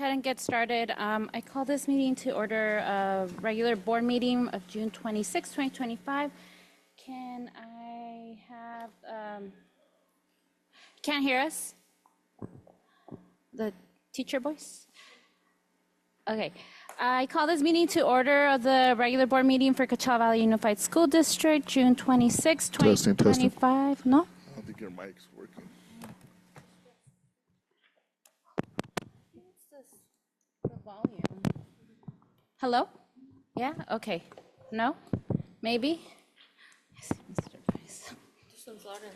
Ahead and get started. I call this meeting to order a regular board meeting of June 26, 2025. Can I have, can't hear us? The teacher voice? Okay. I call this meeting to order of the regular board meeting for Coachella Valley Unified School District, June 26, 2025. No? I don't think your mic's working. The volume. Hello? Yeah? Okay. No? Maybe? I see Mr. Price. This one's louder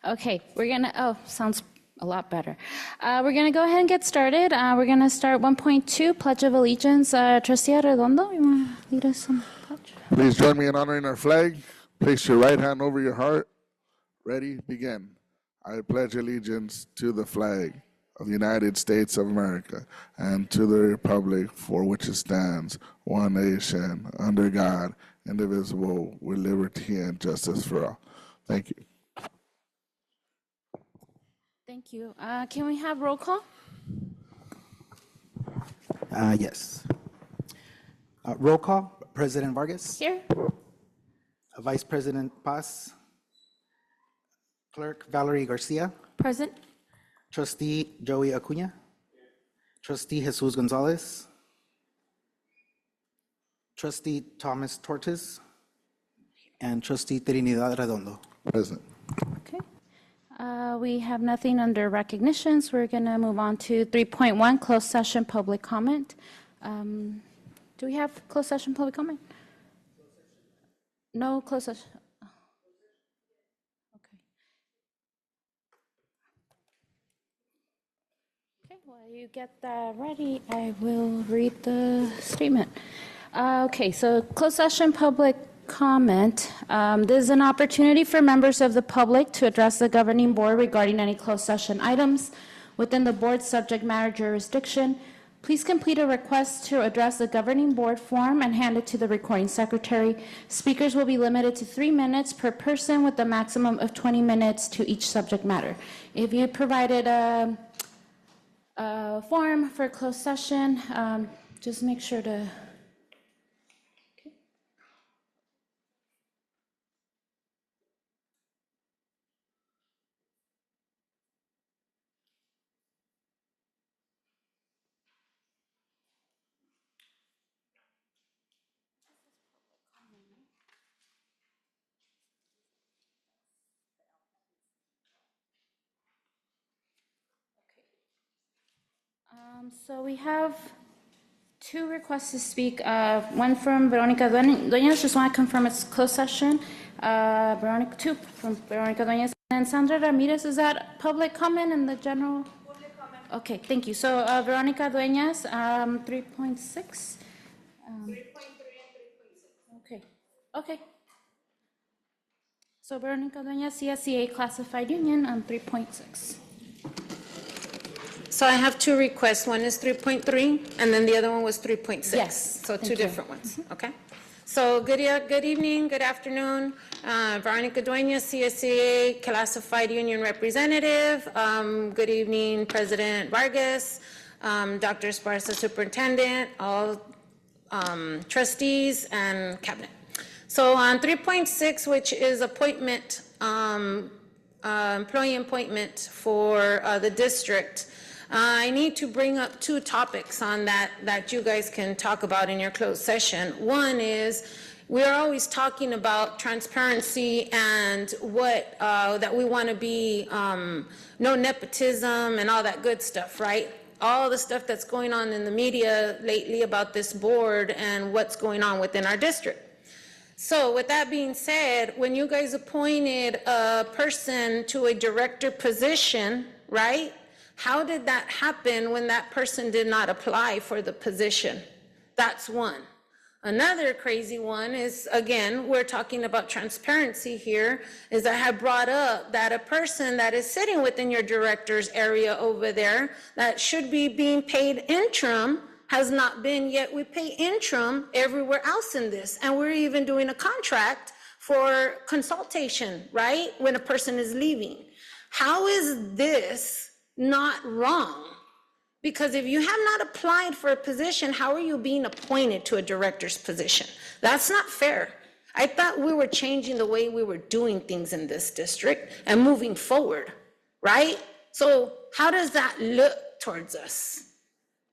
Okay, we're gonna, sounds a lot better. We're gonna go ahead and get started. We're gonna start 1.2, Pledge of Allegiance. Trustee Arredondo, you wanna lead us on the pledge? Please join me in honoring our flag. Place your right hand over your heart. Ready, begin. I pledge allegiance to the flag of the United States of America and to the republic for which it stands, one nation, under God, indivisible, with liberty and justice for all. Thank you. Thank you. Can we have roll call? Yes. Roll call, President Vargas. Here. Vice President Paz. Clerk Valerie Garcia. Present. Trustee Joey Acuna. Trustee Jesus Gonzalez. Trustee Thomas Tortes. And Trustee Trinidad Redondo. Present. Okay. We have nothing under recognitions. We're going to move on to 3.1, closed session public comment. Do we have closed session public comment? No closed session. Okay. Okay, while you get that ready, I will read the statement. Okay, so closed session public comment. This is an opportunity for members of the public to address the governing board regarding any closed session items within the board's subject matter jurisdiction. Please complete a request to address the governing board form and hand it to the recording secretary. Speakers will be limited to 3 minutes per person with a maximum of 20 minutes to each subject matter. If you provided a form for closed session, just make sure to so we have 2 requests to speak. One from Veronica Dueñas, just want to confirm it's closed session. 2 from Veronica Dueñas. And Sandra Ramirez, is that public comment in the general? Public comment. Okay, thank you. So Veronica Dueñas, 3.6. 3.3 and 3.6. Okay, okay. So Veronica Dueñas, CSCA Classified Union on 3.6. So I have 2 requests. One is 3.3, and then the other one was 3.6. Yes, So 2 thank you. different ones, okay? So good evening, good afternoon. Veronica Dueñas, CSCA Classified Union Representative. Good evening, President Vargas, Dr. Esparza, Superintendent, all trustees, and cabinet. So on 3.6, which is appointment, employee appointment for the district, I need to bring up 2 topics on that you guys can talk about in your closed session. One is we're always talking about transparency and what that we want to be no nepotism and all that good stuff, right? All the stuff that's going on in the media lately about this board and what's going on within our district. So with that being said, when you guys appointed a person to a director position, right? How did that happen when that person did not apply for the position? That's one. Another crazy one is, again, we're talking about transparency here, is I have brought up that a person that is sitting within your director's area over there that should be being paid interim has not been, yet we pay interim everywhere else in this. And we're even doing a contract for consultation, right? When a person is leaving. How is this not wrong? Because if you have not applied for a position, how are you being appointed to a director's position? That's not fair. I thought we were changing the way we were doing things in this district and moving forward, right? So how does that look towards us?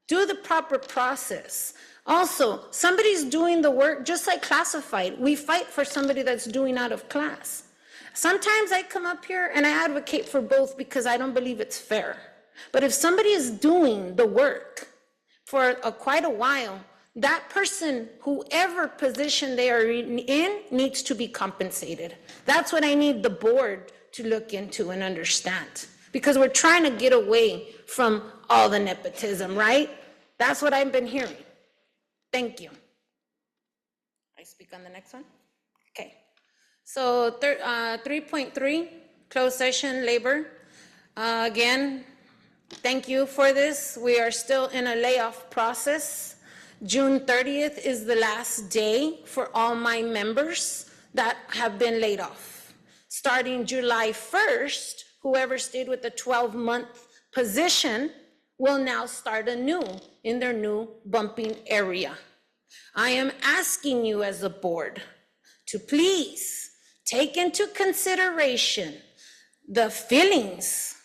Do the proper process. Also, somebody's doing the work just like classified. We fight for somebody that's doing out of class. Sometimes I come up here and I advocate for both because I don't believe it's fair. But if somebody is doing the work for quite a while, that person, whoever position they are in, needs to be compensated. That's what I need the board to look into and understand. Because we're trying to get away from all the nepotism, right? That's what I've been hearing. Thank you. I speak on the next one? Okay. So 3.3, closed session labor. Again, thank you for this. We are still in a layoff process. June 30th is the last day for all my members that have been laid off. Starting July 1st, whoever stayed with the 12-month position will now start anew in their new bumping area. I am asking you as a board to please take into consideration the feelings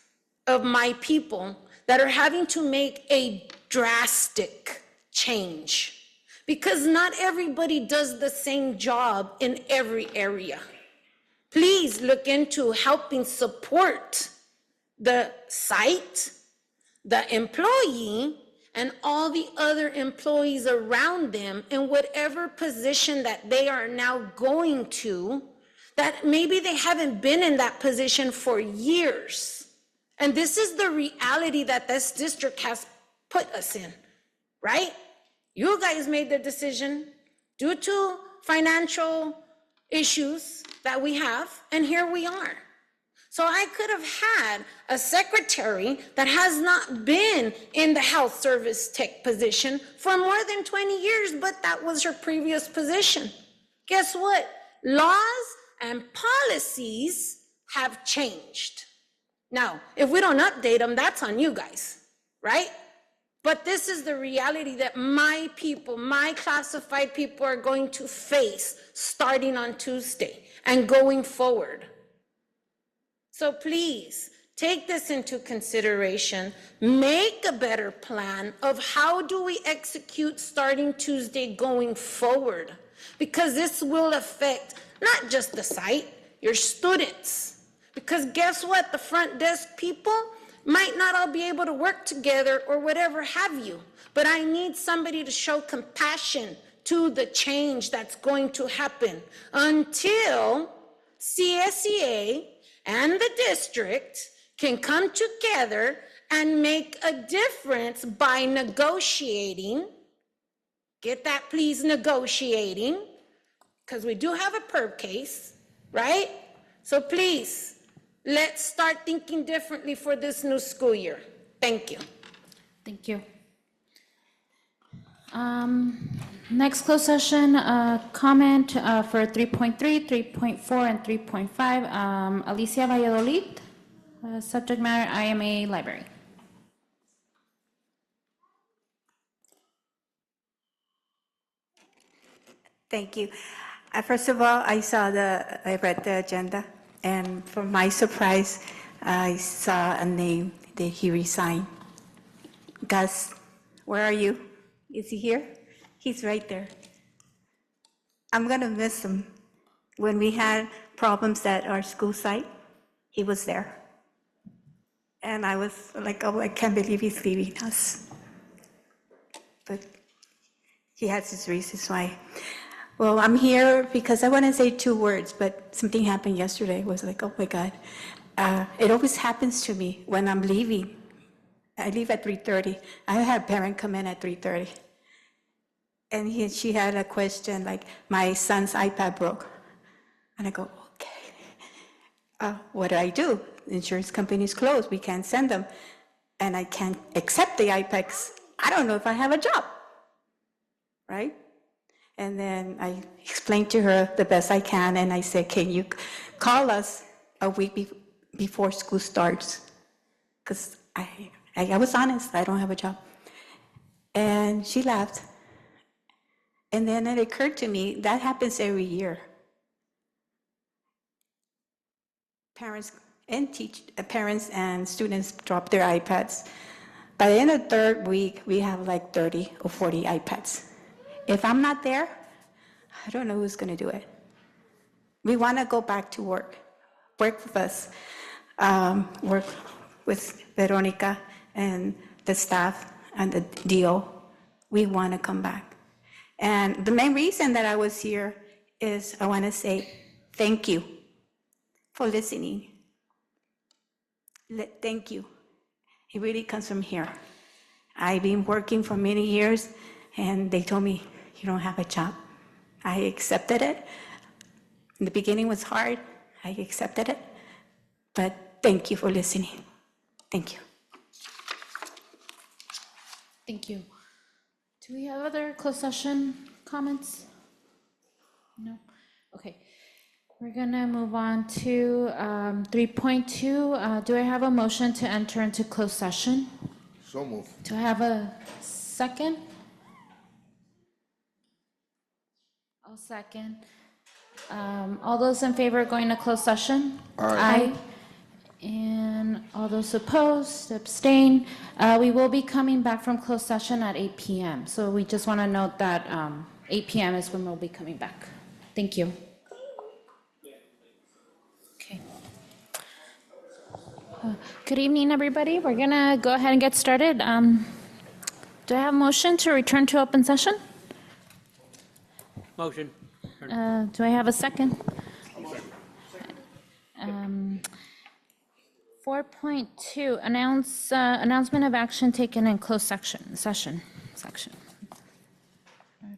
of my people that are having to make a drastic change, because not everybody does the same job in every area. Please look into helping support the site, the employee, and all the other employees around them in whatever position that they are now going to, that maybe they haven't been in that position for years. And this is the reality that this district has put us in, right? You guys made the decision due to financial issues that we have, and here we are. So I could have had a secretary that has not been in the health service tech position for more than 20 years, but that was her previous position. Guess what? Laws and policies have changed. Now, if we don't update them, that's on you guys, right? But this is the reality that my people, my classified people are going to face starting on Tuesday and going forward. So please take this into consideration, make a better plan of how do we execute starting Tuesday going forward, because this will affect not just the site, your students. Because guess what? The front desk people might not all be able to work together or whatever have you, but I need somebody to show compassion to the change that's going to happen until CSEA and the district can come together and make a difference by negotiating. Get that, please, negotiating, because we do have a PERB case, right? So please, let's start thinking differently for this new school year. Thank you. Thank you. Next closed session comment for 3.3, 3.4, and 3.5. Alicia Valladolid, subject matter IMA Library. Thank you. First of all, I read the agenda, and for my surprise, I saw a name that he resigned. Gus, where are you? Is he here? He's right there. I'm gonna miss him. When we had problems at our school site, he was there. And I was like, oh, I can't believe he's leaving us. But he has his reasons why. Well, I'm here because I want to say 2 words, but something happened yesterday. It was like, oh my God. It always happens to me when I'm leaving. I leave at 3:30. I had a parent come in at 3:30. And she had a question like, my son's iPad broke. And I go, okay. What do I do? The insurance company's closed. We can't send them. And I can't accept the iPads. I don't know if I have a job, right? And then I explained to her the best I can, and I said, can you call us a week before school starts, because I was honest, I don't have a job. And she left. And then it occurred to me, that happens every year. Parents and students drop their iPads. By the end of the third week, we have like 30 or 40 iPads. If I'm not there, I don't know who's going to do it. We want to go back to work with us, work with Veronica and the staff and the DO. We want to come back. And the main reason that I was here is I want to say thank you for listening. Thank you. It really comes from here. I've been working for many years, and they told me, you don't have a job. I accepted it. In the beginning was hard. I accepted it. But thank you for listening. Thank you. Thank you. Do we have other closed session comments? No? Okay. We're gonna move on to 3.2. Do I have a motion to enter into closed session? So move. Do I have a second? I'll second. All those in favor of going to closed session? Aye. And all those opposed, abstain. We will be coming back from closed session at 8 p.m. So we just want to note that 8 p.m. is when we'll be coming back. Thank you. Okay. Good evening, everybody. We're gonna go ahead and get started. Do I have a motion to return to open session? Motion. Do I have a second? 4.2, announcement of action taken in closed session.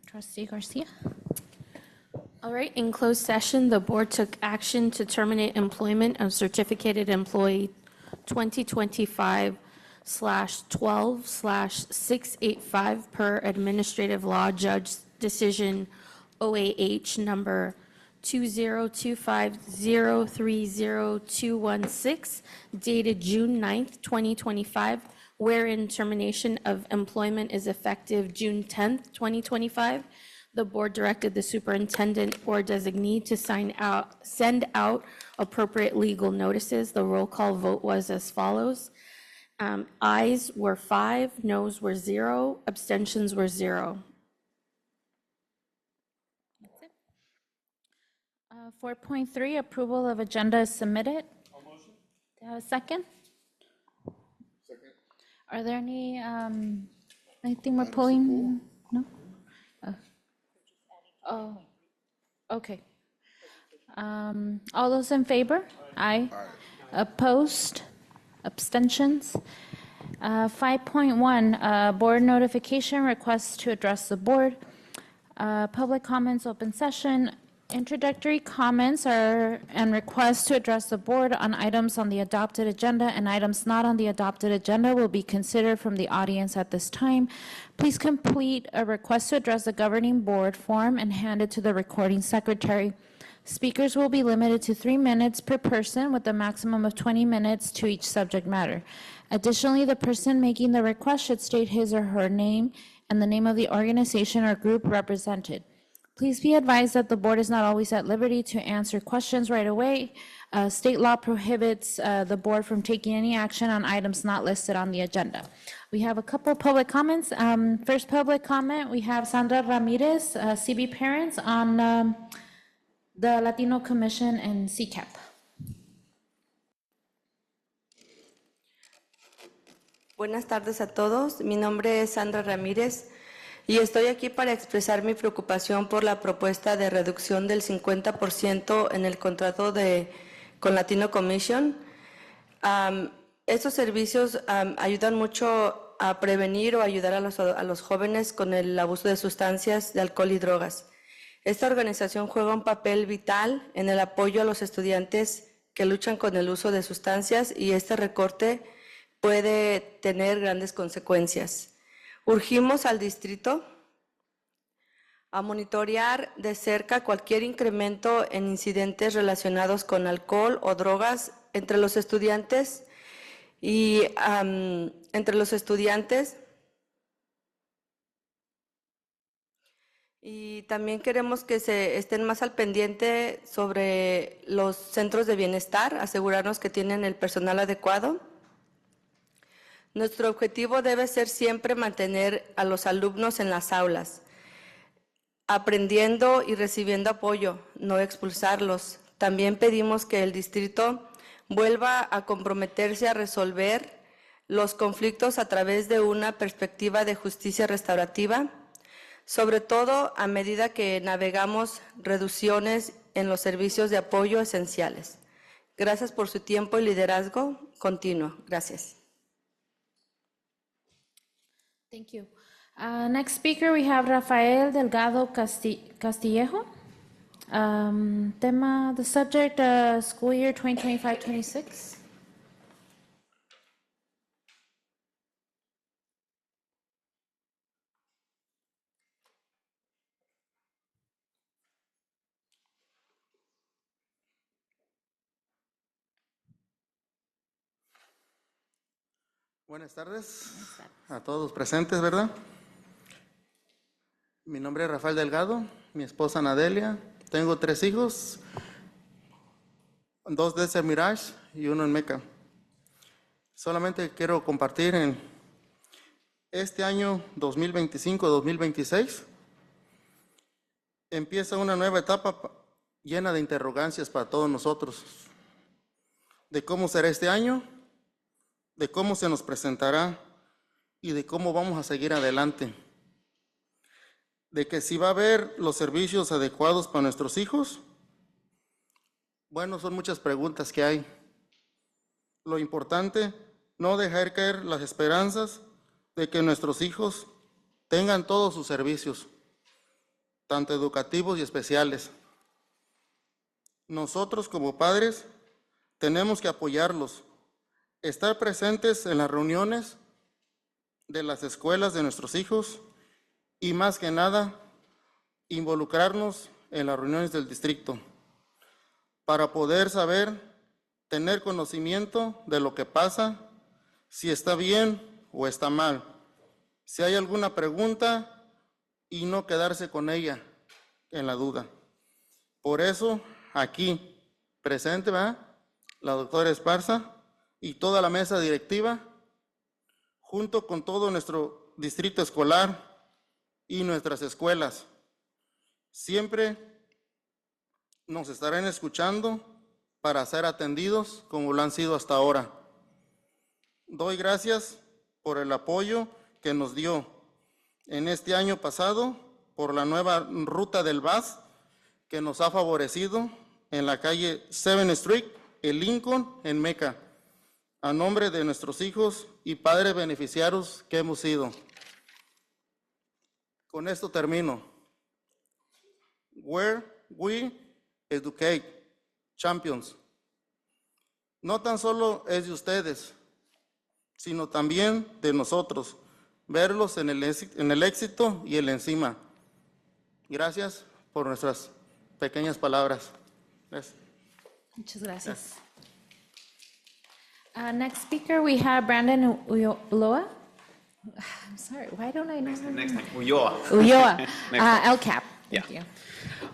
Trustee Garcia? All right, in closed session, the board took action to terminate employment of certificated employee 2025/12/685 per administrative law judge decision OAH number 2025030216 dated June 9th, 2025, wherein termination of employment is effective June 10th, 2025. The board directed the superintendent or designee to send out appropriate legal notices. The roll call vote was as follows. Ayes were 5, noes were 0, abstentions were 0. 4.3, approval of agenda is submitted. Do I have a second? Second. Are there any, anything we're pulling? No? Oh, okay. All those in favor? Aye. Opposed? Abstentions? 5.1, board notification, requests to address the board. Public comments, open session. Introductory comments and requests to address the board on items on the adopted agenda and items not on the adopted agenda will be considered from the audience at this time. Please complete a request to address the governing board form and hand it to the recording secretary. Speakers will be limited to 3 minutes per person with a maximum of 20 minutes to each subject matter. Additionally, the person making the request should state his or her name and the name of the organization or group represented. Please be advised that the board is not always at liberty to answer questions right away. State law prohibits the board from taking any action on items not listed on the agenda. We have a couple of public comments. First public comment, we have Sandra Ramirez, CB Parents, on the Latino Commission and CCAP. Buenas tardes a todos. Mi nombre es Sandra Ramírez y estoy aquí para expresar mi preocupación por la propuesta de reducción del 50% en el contrato con Latino Commission. Estos servicios ayudan mucho a prevenir o ayudar a los jóvenes con el abuso de sustancias, de alcohol y drogas. Esta organización juega un papel vital en el apoyo a los estudiantes que luchan con el uso de sustancias y este recorte puede tener grandes consecuencias. Urgimos al distrito a monitorear de cerca cualquier incremento en incidentes relacionados con alcohol o drogas entre los estudiantes y Y también queremos que se estén más al pendiente sobre los centros de bienestar, asegurarnos que tienen el personal adecuado. Nuestro objetivo debe ser siempre mantener a los alumnos en las aulas, aprendiendo y recibiendo apoyo, no expulsarlos. También pedimos que el distrito vuelva a comprometerse a resolver los conflictos a través de una perspectiva de justicia restaurativa, sobre todo a medida que navegamos reducciones en los servicios de apoyo esenciales. Gracias por su tiempo y liderazgo continuo. Gracias. Thank you. Next speaker, we have Rafael Delgado Castillejo. Tema, the subject, school year 2025-26. Buenas tardes a todos presentes, ¿verdad? Mi nombre es Rafael Delgado, mi esposa Nadelia. Tengo 3 hijos, 2 de Mirage y 1 en Meca. Solamente quiero compartir en este año 2025-2026 empieza una nueva etapa llena de interrogancias para todos nosotros, de cómo será este año, de cómo se nos presentará y de cómo vamos a seguir adelante. De que si va a haber los servicios adecuados para nuestros hijos. Bueno, son muchas preguntas que hay. Lo importante, no dejar caer las esperanzas de que nuestros hijos tengan todos sus servicios, tanto educativos y especiales. Nosotros como padres tenemos que apoyarlos, estar presentes en las reuniones de las escuelas de nuestros hijos y más que nada involucrarnos en las reuniones del distrito para poder saber, tener conocimiento de lo que pasa, si está bien o está mal, si hay alguna pregunta y no quedarse con ella en la duda. Por eso aquí presente va la doctora Esparza y toda la mesa directiva, junto con todo nuestro distrito escolar y nuestras escuelas. Siempre nos estarán escuchando para ser atendidos como lo han sido hasta ahora. Doy gracias por el apoyo que nos dio en este año pasado por la nueva ruta del bus que nos ha favorecido en la calle 7th Street, en Lincoln, en Meca, a nombre de nuestros hijos y padres beneficiarios que hemos sido. Con esto termino. Where we educate champions. No tan solo es de ustedes, sino también de nosotros. Verlos en el éxito y el encima. Gracias por nuestras pequeñas palabras. Gracias. Muchas gracias. Next speaker, we have Brandon Ulloa. I'm sorry, why don't I know? Next time, Ulloa. Ulloa, Next LCAP. Thank Yeah. you.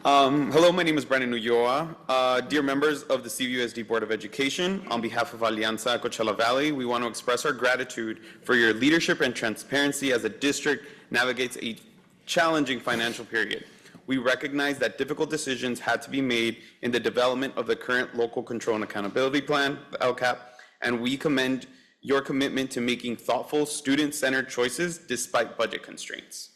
Hello, my name is Brandon Ulloa. Dear members of the CVUSD Board of Education, on behalf of Alianza Coachella Valley, we want to express our gratitude for your leadership and transparency as the district navigates a challenging financial period. We recognize that difficult decisions had to be made in the development of the current Local Control and Accountability Plan, the LCAP, and we commend your commitment to making thoughtful, student-centered choices despite budget constraints.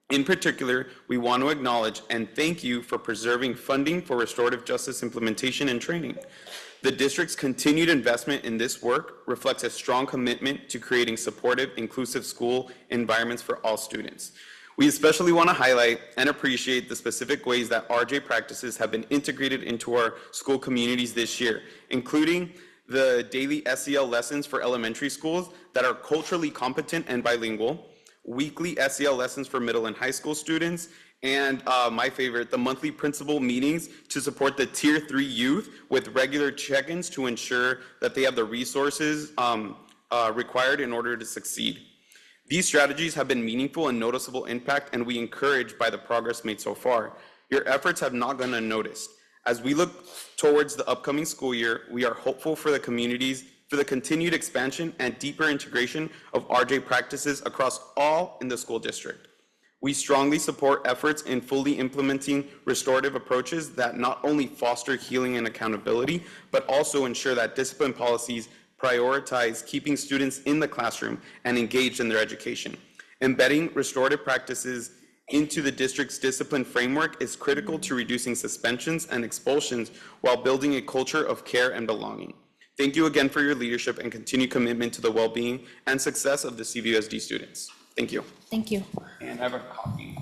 In particular, we want to acknowledge and thank you for preserving funding for restorative justice implementation and training. The district's continued investment in this work reflects a strong commitment to creating supportive, inclusive school environments for all students. We especially want to highlight and appreciate the specific ways that RJ practices have been integrated into our school communities this year, including the daily SEL lessons for elementary schools that are culturally competent and bilingual, weekly SEL lessons for middle and high school students, And my favorite, the monthly principal meetings to support the Tier 3 youth with regular check-ins to ensure that they have the resources required in order to succeed. These strategies have been meaningful and noticeable impact, and we encouraged by the progress made so far. Your efforts have not gone unnoticed. As we look towards the upcoming school year, we are hopeful for the communities, for the continued expansion and deeper integration of RJ practices across all in the school district. We strongly support efforts in fully implementing restorative approaches that not only foster healing and accountability, but also ensure that discipline policies prioritize keeping students in the classroom and engaged in their education. Embedding restorative practices into the district's discipline framework is critical to reducing suspensions and expulsions while building a culture of care and belonging. Thank you again for your leadership and continued commitment to the well-being and success of the CVUSD students. Thank you. Thank you. And have a coffee.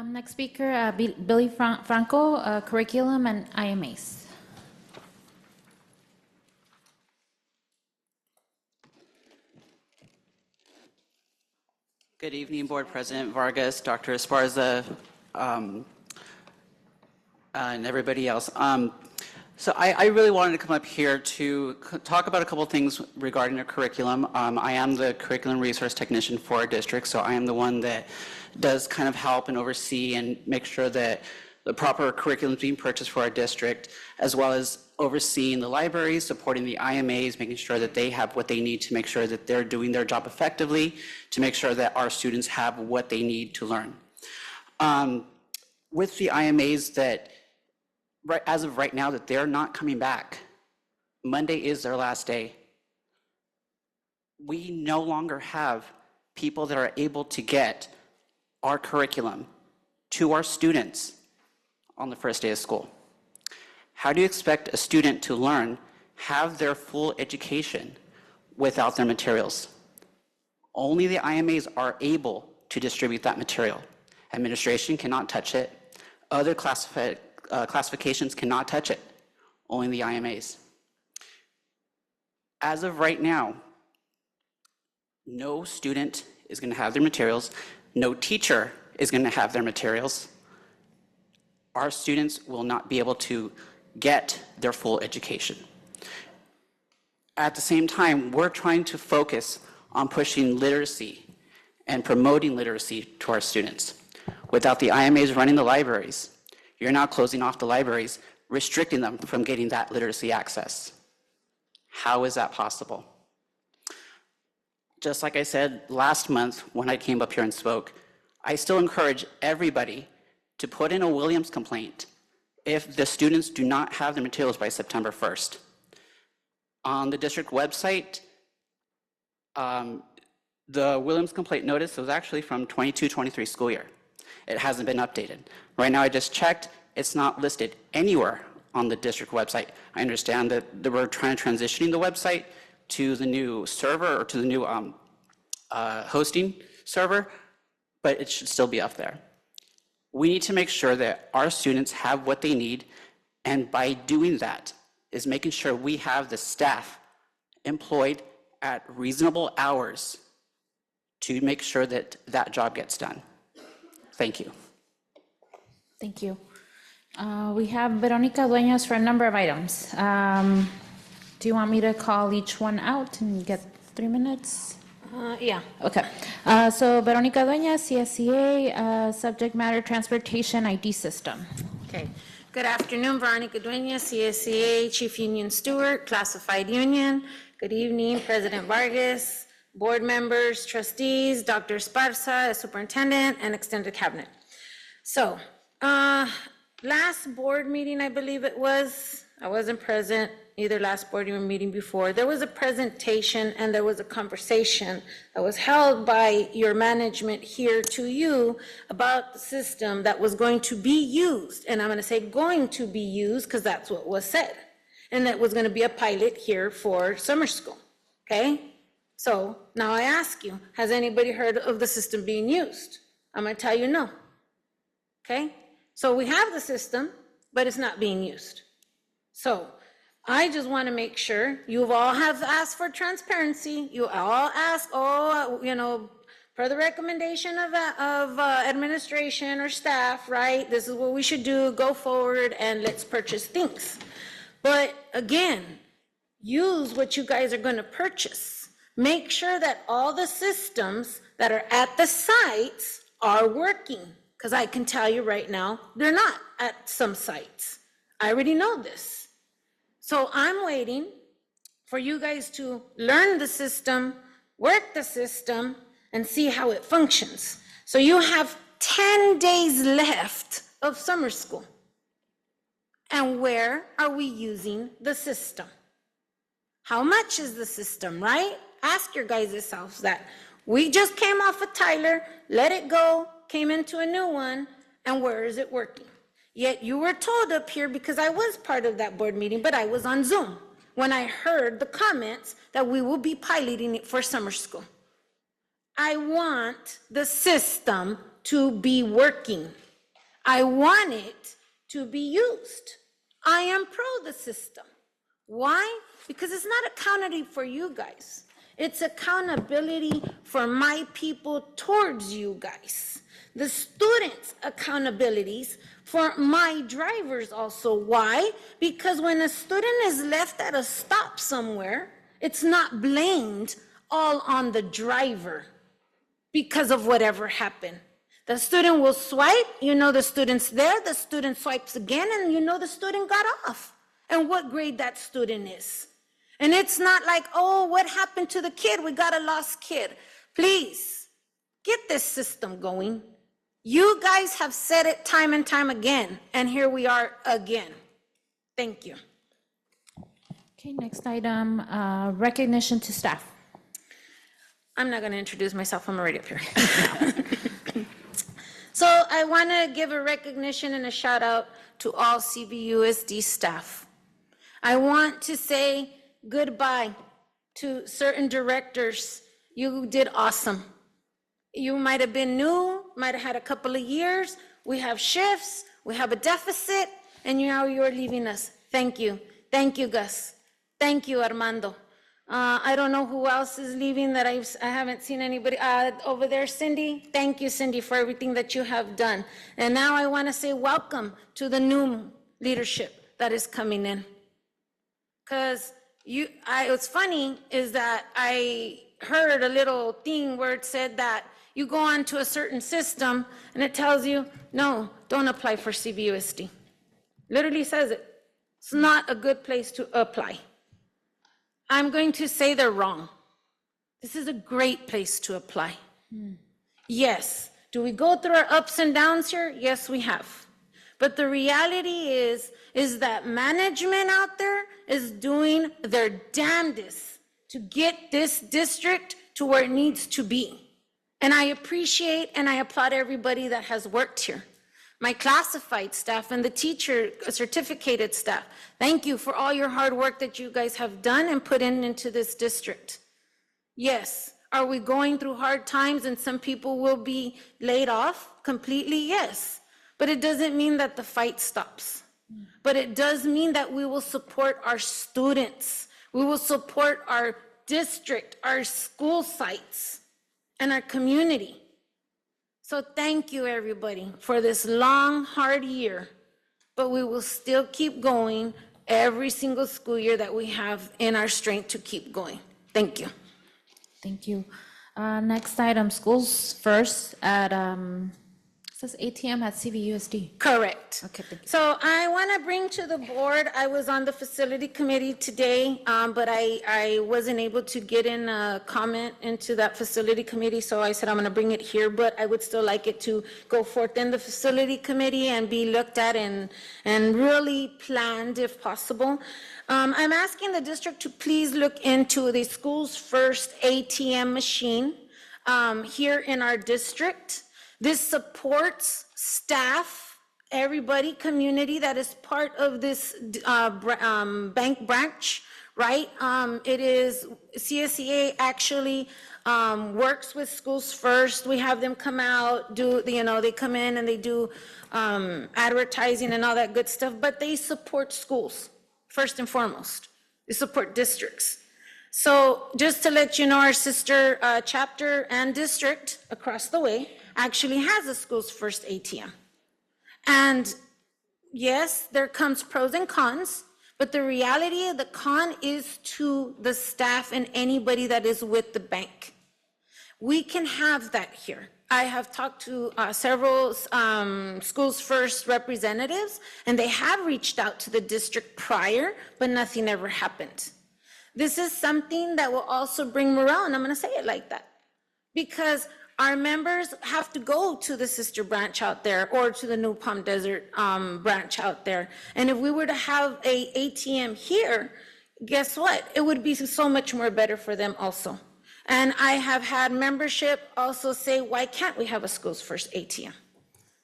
Next speaker, Billy Franco, Curriculum and IMAs. Good evening, Board President Vargas, Dr. Esparza, and everybody else. So I really wanted to come up here to talk about a couple things regarding our curriculum. I am the curriculum resource technician for our district, so I am the one that does kind of help and oversee and make sure that the proper curriculum is being purchased for our district, as well as overseeing the libraries, supporting the IMAs, making sure that they have what they need to make sure that they're doing their job effectively, to make sure that our students have what they need to learn. With the IMAs that, as of right now, that they're not coming back. Monday is their last day. We no longer have people that are able to get our curriculum to our students on the first day of school. How do you expect a student to learn, have their full education without their materials? Only the IMAs are able to distribute that material. Administration cannot touch it. Other classifications cannot touch it, only the IMAs. As of right now, no student is going to have their materials, no teacher is going to have their materials. Our students will not be able to get their full education. At the same time, we're trying to focus on pushing literacy and promoting literacy to our students. Without the IMAs running the libraries, you're now closing off the libraries, restricting them from getting that literacy access. How is that possible? Just like I said last month when I came up here and spoke, I still encourage everybody to put in a Williams complaint if the students do not have the materials by September 1st. On the district website, the Williams complaint notice was actually from 22-23 school year. It hasn't been updated. Right now I just checked, it's not listed anywhere on the district website. I understand that we're trying to transitioning the website to the new server or to the new hosting server, but it should still be up there. We need to make sure that our students have what they need, and by doing that is making sure we have the staff employed at reasonable hours to make sure that that job gets done. Thank you. Thank you. We have Veronica Dueñas for a number of items. Do you want me to call each one out and get 3 minutes? Yeah. Okay. So Veronica Dueñas, CSCA, Subject Matter Transportation ID System. Okay. Good afternoon, Veronica Dueñas, CSCA, Chief Union Steward, Classified Union. Good evening, President Vargas, board members, trustees, Dr. Esparza, Superintendent, and Extended Cabinet. So, last board meeting, I believe it was, I wasn't present, either last board meeting before, there was a presentation and there was a conversation that was held by your management here to you about the system that was going to be used, and I'm going to say going to be used because that's what was said, and that was going to be a pilot here for summer school, okay? So now I ask you, has anybody heard of the system being used? I'm going to tell you no, okay? So we have the system, but it's not being used. So I just want to make sure you all have asked for transparency. You all ask, per the recommendation of administration or staff, right? This is what we should do, go forward, and let's purchase things. But again, use what you guys are going to purchase. Make sure that all the systems that are at the sites are working, because I can tell you right now, they're not at some sites. I already know this. So I'm waiting for you guys to learn the system, work the system, and see how it functions. So you have 10 days left of summer school. And where are we using the system? How much is the system, right? Ask your guys yourselves that. We just came off of Tyler, let it go, came into a new one, and where is it working? Yet you were told up here, because I was part of that board meeting, but I was on Zoom, when I heard the comments that we will be piloting it for summer school. I want the system to be working. I want it to be used. I am pro the system. Why? Because it's not accountability for you guys. It's accountability for my people towards you guys. The students' accountabilities for my drivers also. Why? Because when a student is left at a stop somewhere, it's not blamed all on the driver because of whatever happened. The student will swipe, you know the student's there, the student swipes again, and you know the student got off, and what grade that student is. And it's not like, oh, what happened to the kid? We got a lost kid. Please, get this system going. You guys have said it time and time again, and here we are again. Thank you. Okay, next item, recognition to staff. I'm not going to introduce myself. I'm already up here. So I want to give a recognition and a shout out to all CVUSD staff. I want to say goodbye to certain directors. You did awesome. You might have been new, might have had a couple of years. We have shifts, we have a deficit, and now you're leaving us. Thank you. Thank you, Gus. Thank you, Armando. I don't know who else is leaving that I haven't seen anybody. Over there, Cindy. Thank you, Cindy, for everything that you have done. And now I want to say welcome to the new leadership that is coming in. Because what's funny is that I heard a little thing where it said that you go on to a certain system and it tells you, no, don't apply for CVUSD. Literally says it. It's not a good place to apply. I'm going to say they're wrong. This is a great place to apply. Yes. Do we go through our ups and downs here? Yes, we have. But the reality is that management out there is doing their damnedest to get this district to where it needs to be. And I appreciate and I applaud everybody that has worked here. My classified staff and the teacher certificated staff. Thank you for all your hard work that you guys have done and put into this district. Yes, are we going through hard times and some people will be laid off completely? Yes, but it doesn't mean that the fight stops. But it does mean that we will support our students. We will support our district, our school sites, and our community. So thank you, everybody, for this long, hard year, but we will still keep going every single school year that we have in our strength to keep going. Thank you. Thank you. Next item, schools first at, it says ATM at CVUSD. Correct. Okay, thank you. So I want to bring to the board, I was on the facility committee today, but I wasn't able to get in a comment into that facility committee, so I said I'm going to bring it here, but I would still like it to go forth in the facility committee and be looked at and really planned if possible. I'm asking the district to please look into the Schools First ATM machine here in our district. This supports staff, everybody, community that is part of this bank branch, right? It is, CSEA actually works with Schools First. We have them come out, they come in and they do advertising and all that good stuff, but they support schools first and foremost, is support districts. So just to let you know, our sister chapter and district across the way actually has a Schools First ATM. And yes, there comes pros and cons, but the reality of the con is to the staff and anybody that is with the bank. We can have that here. I have talked to several Schools First representatives, and they have reached out to the district prior, but nothing ever happened. This is something that will also bring morale, and I'm going to say it like that, because our members have to go to the sister branch out there or to the New Palm Desert branch out there. And if we were to have a ATM here, guess what? It would be so much more better for them also. And I have had membership also say, why can't we have a Schools First ATM?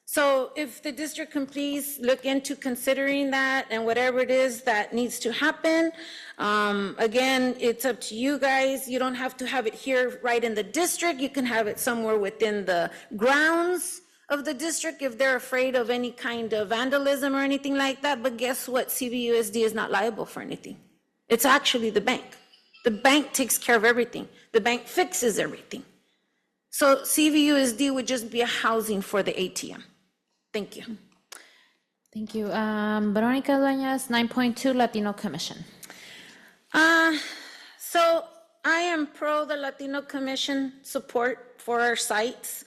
So if the district can please look into considering that and whatever it is that needs to happen. Again, it's up to you guys. You don't have to have it here right in the district. You can have it somewhere within the grounds of the district if they're afraid of any kind of vandalism or anything like that. But guess what? CVUSD is not liable for anything. It's actually the bank. The bank takes care of everything. The bank fixes everything. So CVUSD would just be a housing for the ATM. Thank you. Thank you. Veronica Dueñas, 9.2 Latino Commission. So I am pro the Latino Commission support for our sites.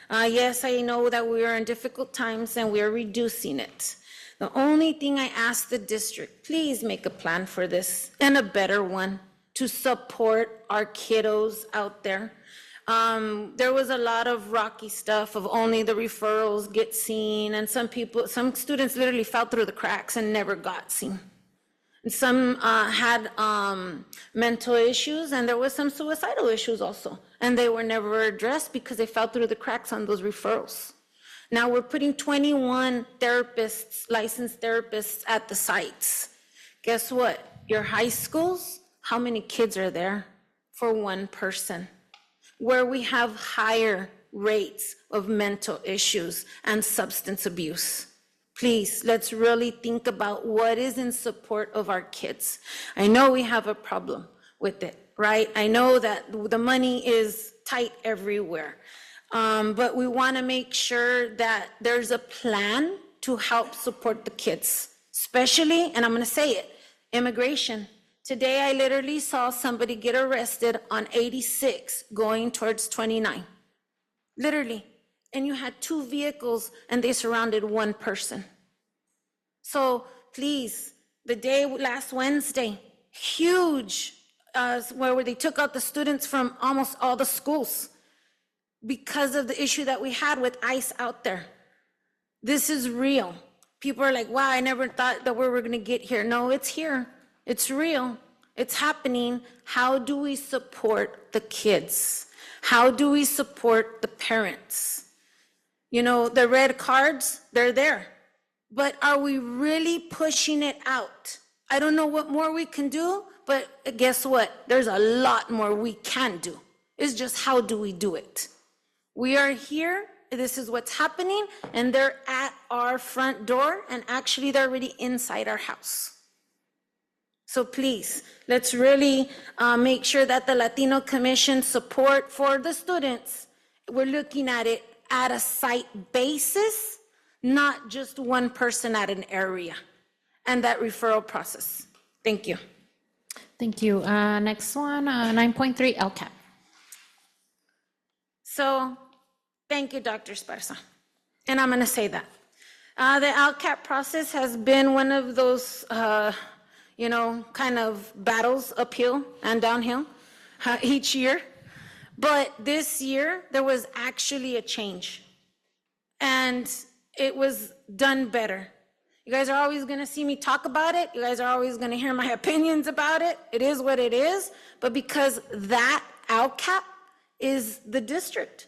Yes, I know that we are in difficult times and we are reducing it. The only thing I ask the district, please make a plan for this and a better one to support our kiddos out there. There was a lot of rocky stuff of only the referrals get seen, and some students literally fell through the cracks and never got seen. And some had mental issues, and there was some suicidal issues also, and they were never addressed because they fell through the cracks on those referrals. Now we're putting 21 therapists, licensed therapists at the sites. Guess what? Your high schools, how many kids are there for one person? Where we have higher rates of mental issues and substance abuse. Please, let's really think about what is in support of our kids. I know we have a problem with it, right? I know that the money is tight everywhere, but we want to make sure that there's a plan to help support the kids, especially, and I'm going to say it, immigration. Today, I literally saw somebody get arrested on 86 going towards 29. Literally. And you had two vehicles and they surrounded one person. So please, the day last Wednesday, huge, where they took out the students from almost all the schools because of the issue that we had with ICE out there. This is real. People are like, wow, I never thought that we were gonna get here. No, it's here. It's real. It's happening. How do we support the kids? How do we support the parents? You know, the red cards, they're there. But are we really pushing it out? I don't know what more we can do, but guess what? There's a lot more we can do. It's just how do we do it? We are here. This is what's happening. And they're at our front door. And actually, they're already inside our house. So please, let's really make sure that the Latino Commission support for the students, we're looking at it at a site basis, not just one person at an area, and that referral process. Thank you. Thank you. Next one, 9.3 LCAP. So thank you, Dr. Esparza. And I'm going to say that. The LCAP process has been one of those you know, kind of battles uphill and downhill each year. But this year, there was actually a change. And it was done better. You guys are always going to see me talk about it. You guys are always going to hear my opinions about it. It is what it is. But because that LCAP is the district,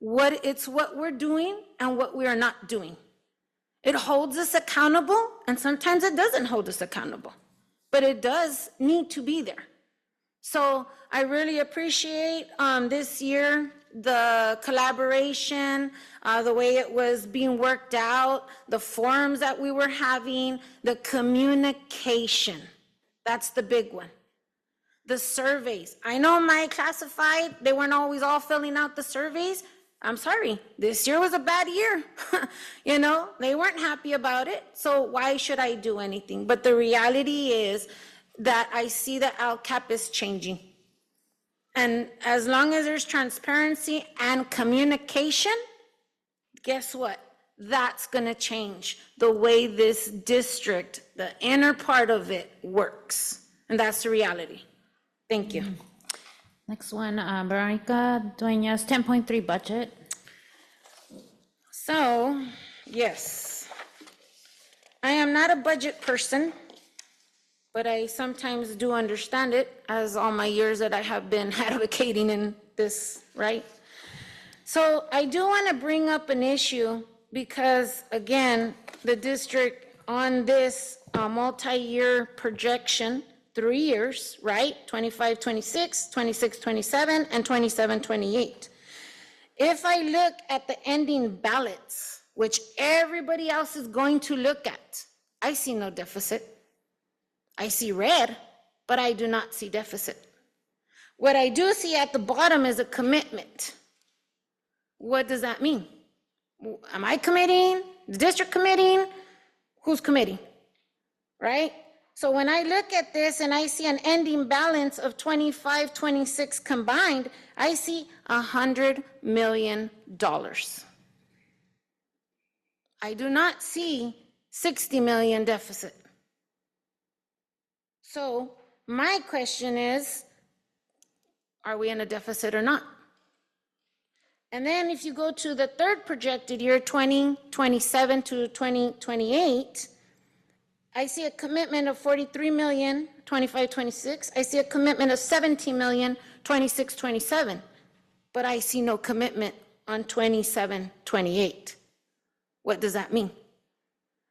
it's what we're doing and what we are not doing. It holds us accountable, and sometimes it doesn't hold us accountable. But it does need to be there. So I really appreciate this year, the collaboration, the way it was being worked out, the forums that we were having, the communication. That's the big one. The surveys. I know my classified, they weren't always all filling out the surveys. I'm sorry, this year was a bad year. You know, they weren't happy about it. So why should I do anything? But the reality is that I see that LCAP is changing. And as long as there's transparency and communication, guess what? That's gonna change the way this district, the inner part of it works. And that's the reality. Thank you. Next one, Veronica Dueñas, 10.3 budget. So, yes, I am not a budget person, but I sometimes do understand it, as all my years that I have been advocating in this, right? So I do want to bring up an issue because, again, the district on this multi-year projection, 3 years, right? 25, 26, 26, 27, and 27, 28. If I look at the ending ballots, which everybody else is going to look at, I see no deficit. I see red, but I do not see deficit. What I do see at the bottom is a commitment. What does that mean? Am I committing? The district committing? Who's committing? Right? So when I look at this and I see an ending balance of 25, 26 combined, I see $100 million. I do not see 60 million deficit. So my question is, are we in a deficit or not? And then if you go to the third projected year, 2027 to 2028, I see a commitment of 43 million, 25, 26. I see a commitment of 17 million, 26, 27. But I see no commitment on 27, 28. What does that mean?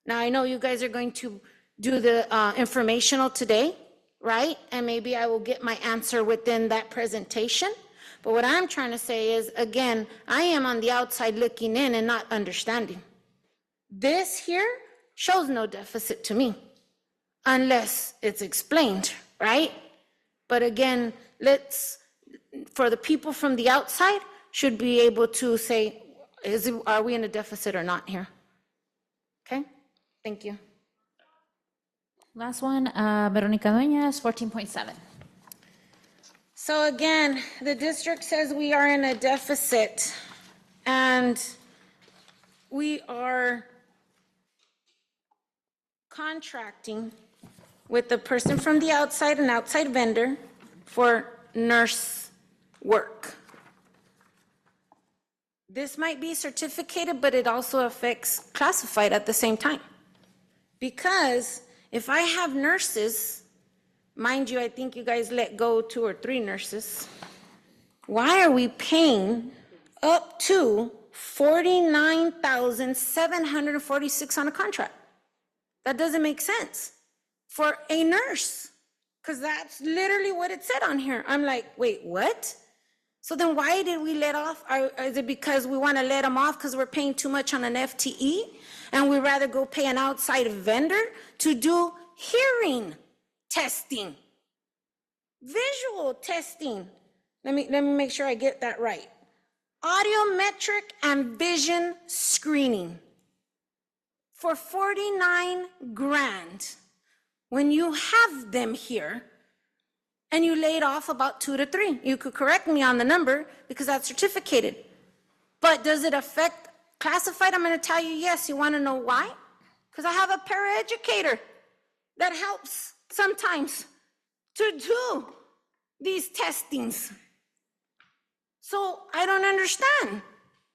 Now, I know you guys are going to do the informational today, right? And maybe I will get my answer within that presentation. But what I'm trying to say is, again, I am on the outside looking in and not understanding. This here shows no deficit to me, unless it's explained, right? But again, for the people from the outside, should be able to say, are we in a deficit or not here? Okay, thank you. Last one, Veronica Dueñas, 14.7. So again, the district says we are in a deficit, and we are contracting with the person from the outside, an outside vendor, for nurse work. This might be certificated, but it also affects classified at the same time. Because if I have nurses, mind you, I think you guys let go 2 or 3 nurses. Why are we paying up to $49,746 on a contract? That doesn't make sense for a nurse, because that's literally what it said on here. I'm like, wait, what? So then why did we let off? Is it because we want to let them off because we're paying too much on an FTE and we'd rather go pay an outside vendor to do hearing testing, visual testing? Let me make sure I get that right. Audiometric and vision screening for 49 grand, when you have them here and you laid off about 2 to 3. You could correct me on the number because that's certificated. But does it affect classified? I'm going to tell you yes. You want to know why? Because I have a paraeducator that helps sometimes to do these testings. So I don't understand.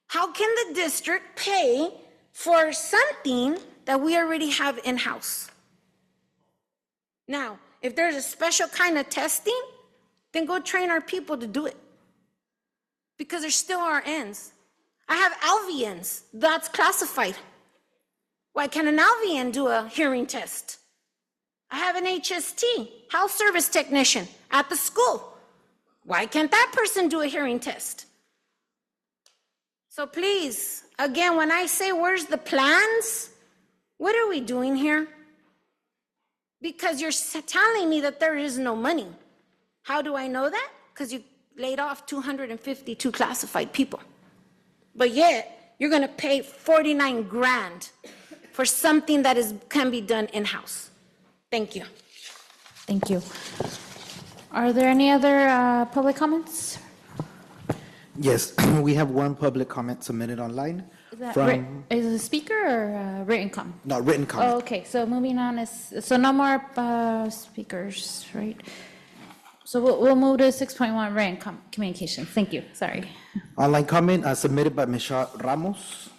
How can the district pay for something that we already have in-house? Now, if there's a special kind of testing, then go train our people to do it. Because there still are ends. I have LVNs, that's classified. Why can't an LVN do a hearing test? I have an HST, health service technician, at the school. Why can't that person do a hearing test? So please, again, when I say where's the plans, what are we doing here? Because you're telling me that there is no money. How do I know that? Because you laid off 252 classified people. But yet, you're gonna pay 49 grand for something that can be done in-house. Thank you. Thank you. Are there any other public comments? Yes, we have one public comment submitted online Is that from, is it a speaker or written comment? not written Oh, comment. okay, so moving on so no more speakers, right? So we'll move to 6.1 written communication. Thank you, sorry. Online comment submitted by Michelle Ramos.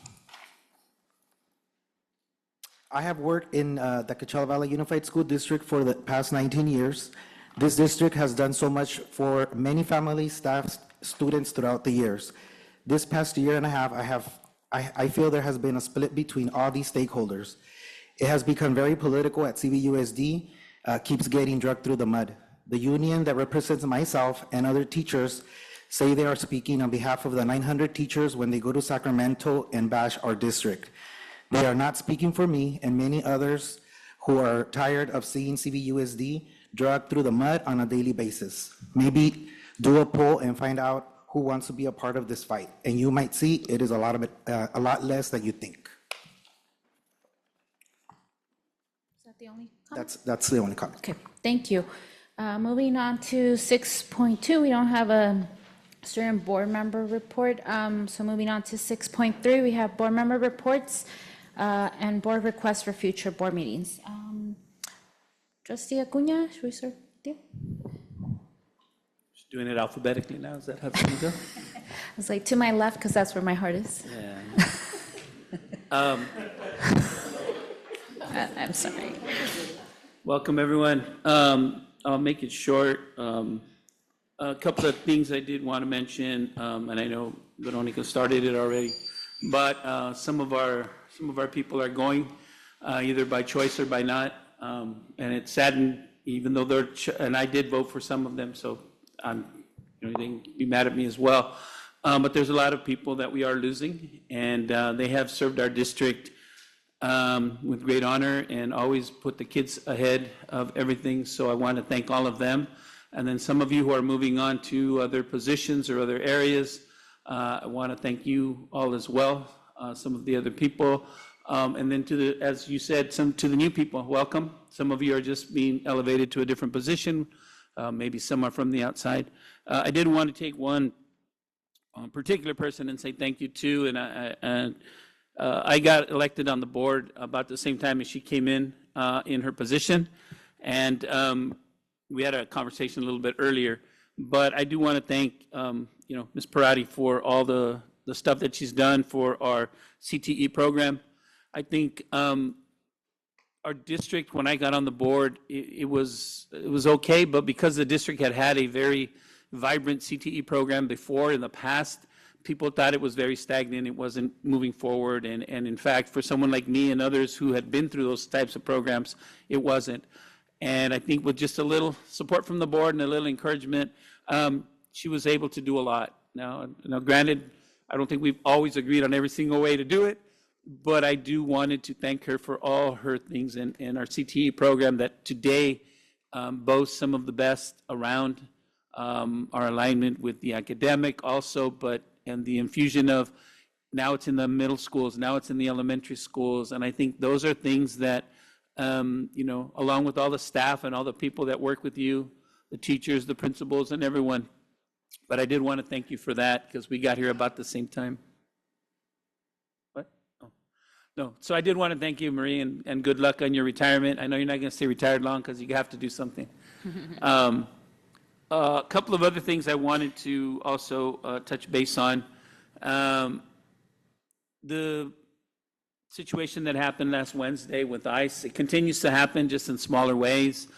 I have worked in the Coachella Valley Unified School District for the past 19 years. This district has done so much for many families, staff, students throughout the years. This past year and a half, I feel there has been a split between all these stakeholders. It has become very political at CVUSD, keeps getting dragged through the mud. The union that represents myself and other teachers say they are speaking on behalf of the 900 teachers when they go to Sacramento and bash our district. They are not speaking for me and many others who are tired of seeing CVUSD dragged through the mud on a daily basis. Maybe do a poll and find out who wants to be a part of this fight. And you might see it is a lot less than you think. Is that the only comment? That's the only comment. Okay, thank you. Moving on to 6.2, we don't have a student board member report. So moving on to 6.3, we have board member reports and board requests for future board meetings. Trustee Acuna, should we start with you? Just doing it alphabetically now, is that how it's going to go? I was like, to my left, because that's where my heart is. Yeah. I'm sorry. Welcome, everyone. I'll make it short. A couple of things I did want to mention, and I know Veronica started it already, but some of our people are going either by choice or by not, and it's saddened, even though and I did vote for some of them, so they can be mad at me as well. But there's a lot of people that we are losing, and they have served our district with great honor and always put the kids ahead of everything. So I want to thank all of them. And then some of you who are moving on to other positions or other areas, I want to thank you all as well, some of the other people. And then as you said, to the new people, welcome. Some of you are just being elevated to a different position. Maybe some are from the outside. I did want to take one particular person and say thank you to, and I got elected on the board about the same time as she came in her position, and we had a conversation a little bit earlier. But I do want to thank Ms. Parati for all the stuff that she's done for our CTE program. I think our district, when I got on the board, it was okay, but because the district had a very vibrant CTE program before in the past, people thought it was very stagnant, it wasn't moving forward, and in fact, for someone like me and others who had been through those types of programs, it wasn't. And I think with just a little support from the board and a little encouragement, she was able to do a lot. Now granted, I don't think we've always agreed on every single way to do it, but I do wanted to thank her for all her things in our CTE program that today boasts some of the best around, our alignment with the academic also, and the infusion of, now it's in the middle schools, now it's in the elementary schools, and I think those are things that, along with all the staff and all the people that work with you, the teachers, the principals, and everyone, but I did want to thank you for that, because we got here about the same time. What? Oh. No, so I did want to thank you, Marie, and good luck on your retirement. I know you're not going to stay retired long, because you have to do something. A couple of other things I wanted to also touch base on. The situation that happened last Wednesday with ICE, it continues to happen just in smaller ways.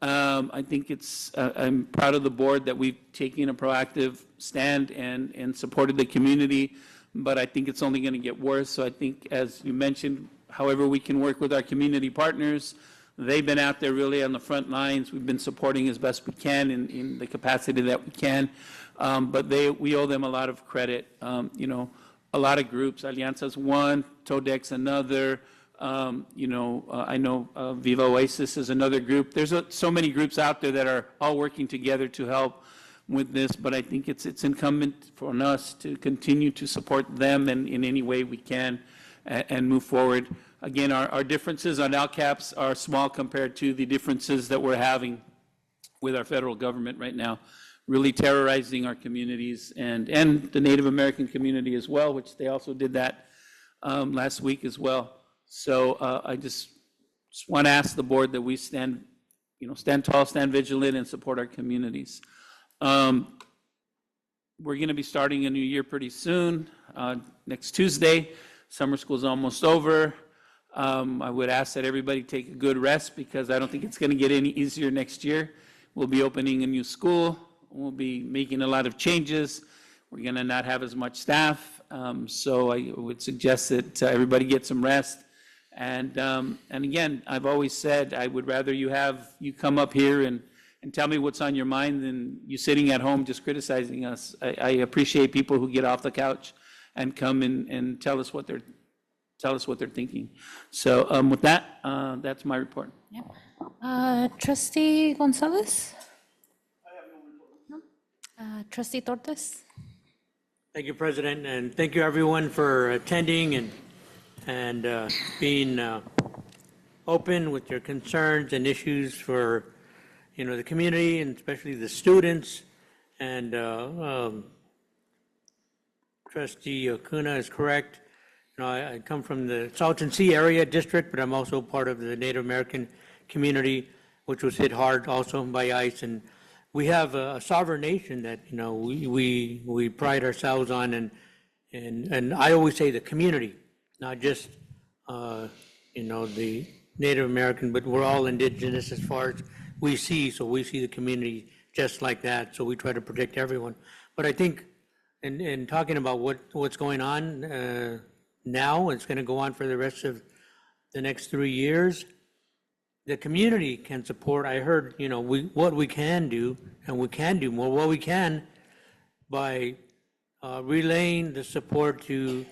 I think I'm proud of the board that we've taken a proactive stand and supported the community, but I think it's only going to get worse. So I think, as you mentioned, however we can work with our community partners, they've been out there really on the front lines. We've been supporting as best we can in the capacity that we can, but we owe them a lot of credit. A lot of groups, Alianza's one, TODEX another, I know Viva Oasis is another group. There's so many groups out there that are all working together to help with this, but I think it's incumbent on us to continue to support them in any way we can and move forward. Again, our differences on LCAPs are small compared to the differences that we're having with our federal government right now, really terrorizing our communities and the Native American community as well, which they also did that last week as well. So I just want to ask the board that we stand tall, stand vigilant, and support our communities. We're going to be starting a new year pretty soon, next Tuesday. Summer school's almost over. I would ask that everybody take a good rest because I don't think it's going to get any easier next year. We'll be opening a new school. We'll be making a lot of changes. We're going to not have as much staff. So I would suggest that everybody get some rest. And again, I've always said I would rather you come up here and tell me what's on your mind than you sitting at home just criticizing us. I appreciate people who get off the couch and come and tell us what they're thinking. So with that, that's my report. Yep. Trustee Gonzalez? Trustee Tortes? Thank you, President, and thank you everyone for attending and being open with your concerns and issues for the community and especially the students. And Trustee Acuna is correct. I come from the Salton Sea area district, but I'm also part of the Native American community, which was hit hard also by ice. And we have a sovereign nation that we pride ourselves on, and I always say the community, not just the Native American, but we're all indigenous as far as we see. So we see the community just like that. So we try to protect everyone. But I think in talking about what's going on now, it's going to go on for the rest of the next 3 years. The community can support. I heard, what we can do, and we can do more. What we can by relaying the support to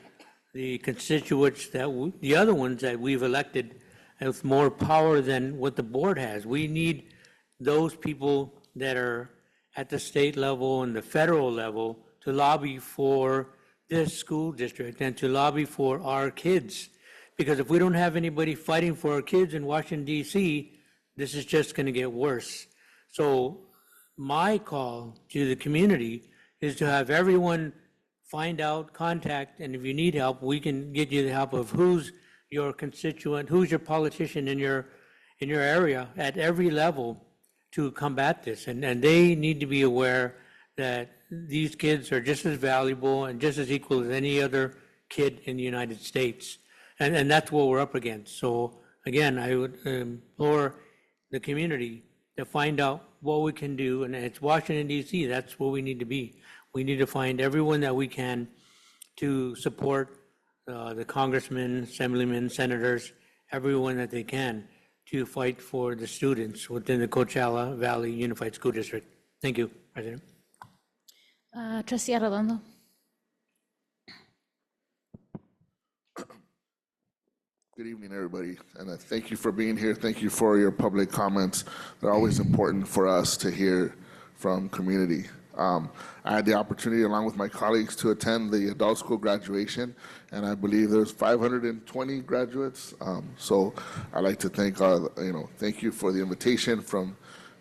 the constituents the other ones that we've elected with more power than what the board has. We need those people that are at the state level and the federal level to lobby for this school district and to lobby for our kids. Because if we don't have anybody fighting for our kids in Washington, D.C., this is just going to get worse. So my call to the community is to have everyone find out, contact, and if you need help, we can get you the help of who's your constituent, who's your politician in your area at every level to combat this. And they need to be aware that these kids are just as valuable and just as equal as any other kid in the United States. And that's what we're up against. So again, I would implore the community to find out what we can do. And it's Washington, D.C., that's where we need to be. We need to find everyone that we can to support the congressmen, assemblymen, senators, everyone that they can to fight for the students within the Coachella Valley Unified School District. Thank you, President. Trustee Arredondo? Good evening, everybody, and thank you for being here. Thank you for your public comments. They're always important for us to hear from community. I had the opportunity, along with my colleagues, to attend the adult school graduation, and I believe there's 520 graduates. So I'd like to thank thank you for the invitation from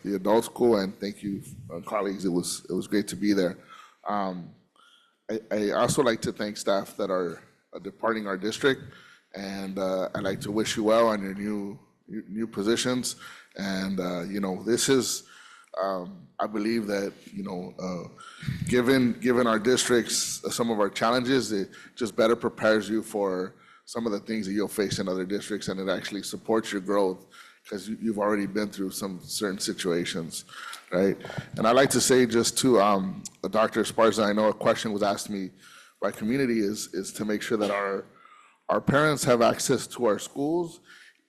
the adult school, and thank you, colleagues. It was great to be there. I also like to thank staff that are departing our district. And I'd like to wish you well on your new positions. And this is, I believe that given our districts some of our challenges, it just better prepares you for some of the things that you'll face in other districts, and it actually supports your growth because you've already been through some certain situations, right? And I'd like to say just to Dr. Esparza, I know a question was asked me by community is to make sure that our parents have access to our schools,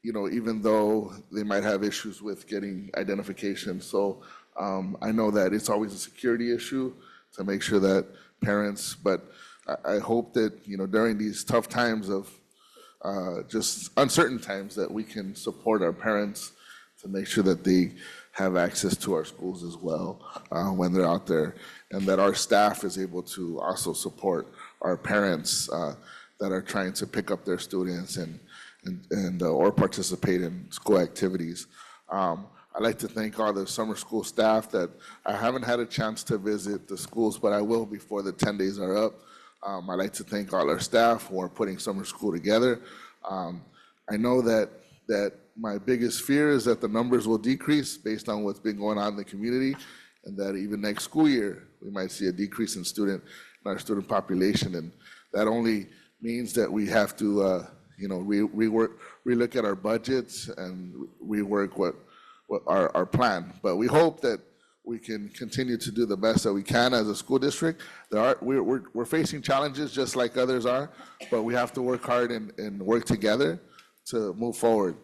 even though they might have issues with getting identification. So I know that it's always a security issue to make sure that parents, but I hope that, during these tough times of just uncertain times, that we can support our parents to make sure that they have access to our schools as well when they're out there, and that our staff is able to also support our parents that are trying to pick up their students and or participate in school activities. I'd like to thank all the summer school staff that I haven't had a chance to visit the schools, but I will before the 10 days are up. I'd like to thank all our staff who are putting summer school together. I know that my biggest fear is that the numbers will decrease based on what's been going on in the community, and that even next school year, we might see a decrease in our student population. And that only means that we have to, relook at our budgets and rework what our plan. But we hope that we can continue to do the best that we can as a school district. We're facing challenges just like others are, but we have to work hard and work together to move forward,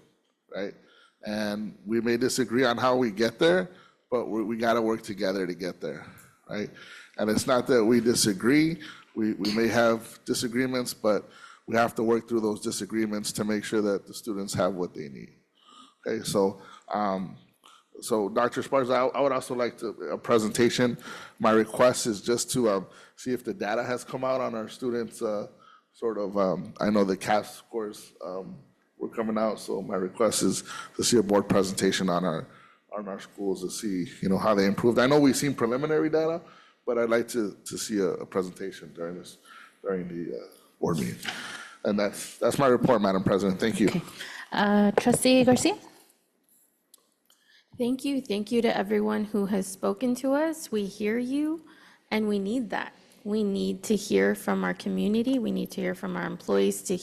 right? And we may disagree on how we get there, but we got to work together to get there, right? And it's not that we disagree. We may have disagreements, but we have to work through those disagreements to make sure that the students have what they need. Okay, so Dr. Esparza, I would also like a presentation. My request is just to see if the data has come out on our students. I know the CAS scores were coming out, so my request is to see a board presentation on our schools to see how they improved. I know we've seen preliminary data, but I'd like to see a presentation during the board meeting. And that's my report, Madam President. Thank you. Okay. Trustee Garcia? Thank you. Thank you to everyone who has spoken to us. We hear you, and we need that. We need to hear from our community. We need to hear from our employees to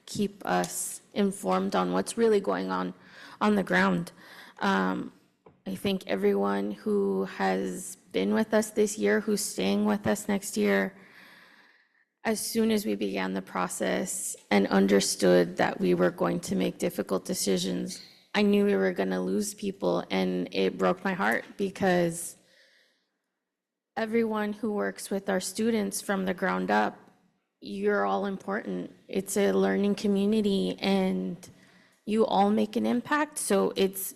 keep us informed on what's really going on the ground. I think everyone who has been with us this year, who's staying with us next year, as soon as we began the process and understood that we were going to make difficult decisions, I knew we were going to lose people, and it broke my heart because everyone who works with our students from the ground up, you're all important. It's a learning community, and you all make an impact. So it's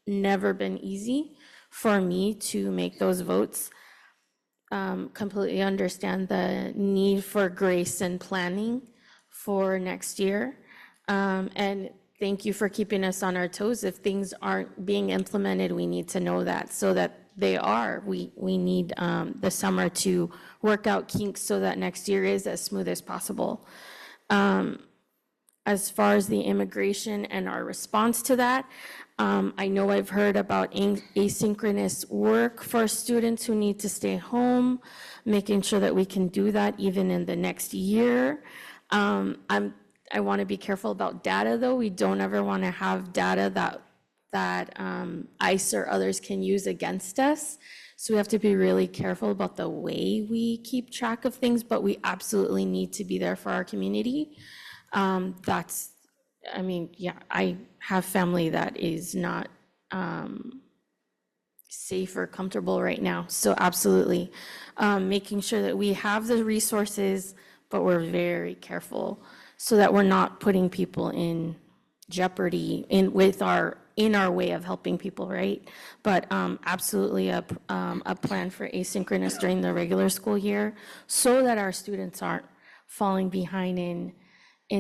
never been easy for me to make those votes. Completely understand the need for grace and planning for next year. And thank you for keeping us on our toes. If things aren't being implemented, we need to know that so that they are. We need the summer to work out kinks so that next year is as smooth as possible. As far as the immigration and our response to that, I know I've heard about asynchronous work for students who need to stay home, making sure that we can do that even in the next year. I want to be careful about data, though. We don't ever want to have data that ICE or others can use against us. So we have to be really careful about the way we keep track of things, but we absolutely need to be there for our community. I have family that is not safe or comfortable right now. So absolutely, making sure that we have the resources, but we're very careful so that we're not putting people in jeopardy in our way of helping people, right? But absolutely a plan for asynchronous during the regular school year so that our students aren't falling behind in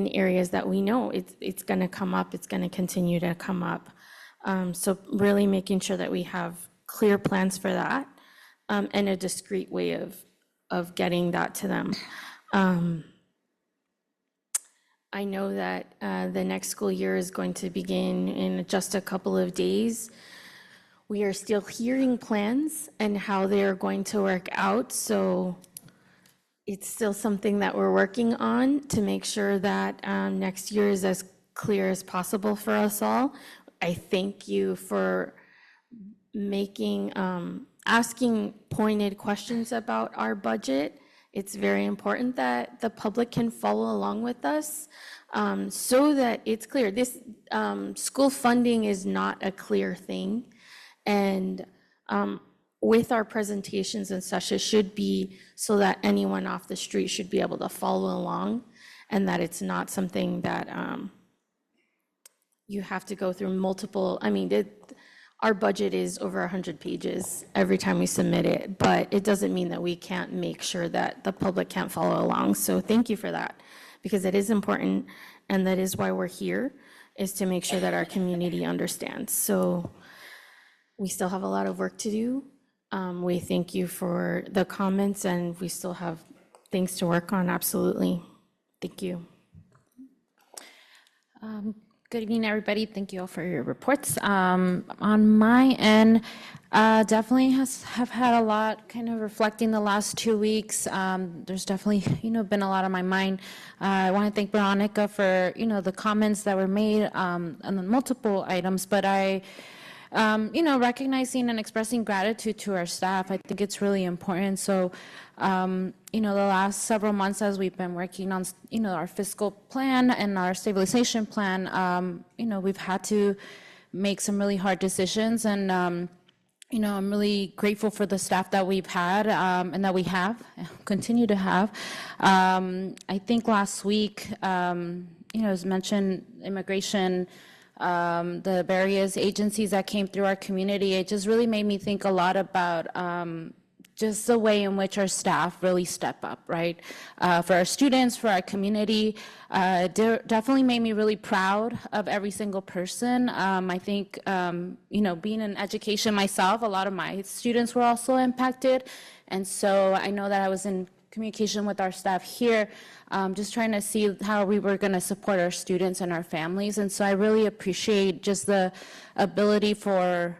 areas that we know it's going to come up, it's going to continue to come up. So really making sure that we have clear plans for that and a discrete way of getting that to them. I know that the next school year is going to begin in just a couple of days. We are still hearing plans and how they are going to work out. So it's still something that we're working on to make sure that next year is as clear as possible for us all. I thank you for asking pointed questions about our budget. It's very important that the public can follow along with us so that it's clear. This school funding is not a clear thing. And with our presentations and such, it should be so that anyone off the street should be able to follow along and that it's not something that you have to go through multiple, I mean, our budget is over 100 pages every time we submit it, but it doesn't mean that we can't make sure that the public can't follow along. So thank you for that, because it is important, and that is why we're here, is to make sure that our community understands. So we still have a lot of work to do. We thank you for the comments, and we still have things to work on, absolutely. Thank you. Good evening, everybody. Thank you all for your reports. On my end, definitely have had a lot kind of reflecting the last 2 weeks. There's definitely, been a lot on my mind. I want to thank Veronica for, the comments that were made on the multiple items, but recognizing and expressing gratitude to our staff, I think it's really important. So, the last several months as we've been working on, our fiscal plan and our stabilization plan, we've had to make some really hard decisions. And, I'm really grateful for the staff that we've had and that we have, continue to have. I think last week, as mentioned, immigration, the various agencies that came through our community, it just really made me think a lot about just the way in which our staff really step up, right? For our students, for our community, definitely made me really proud of every single person. I think, being in education myself, a lot of my students were also impacted. And so I know that I was in communication with our staff here, just trying to see how we were going to support our students and our families. And so I really appreciate just the ability for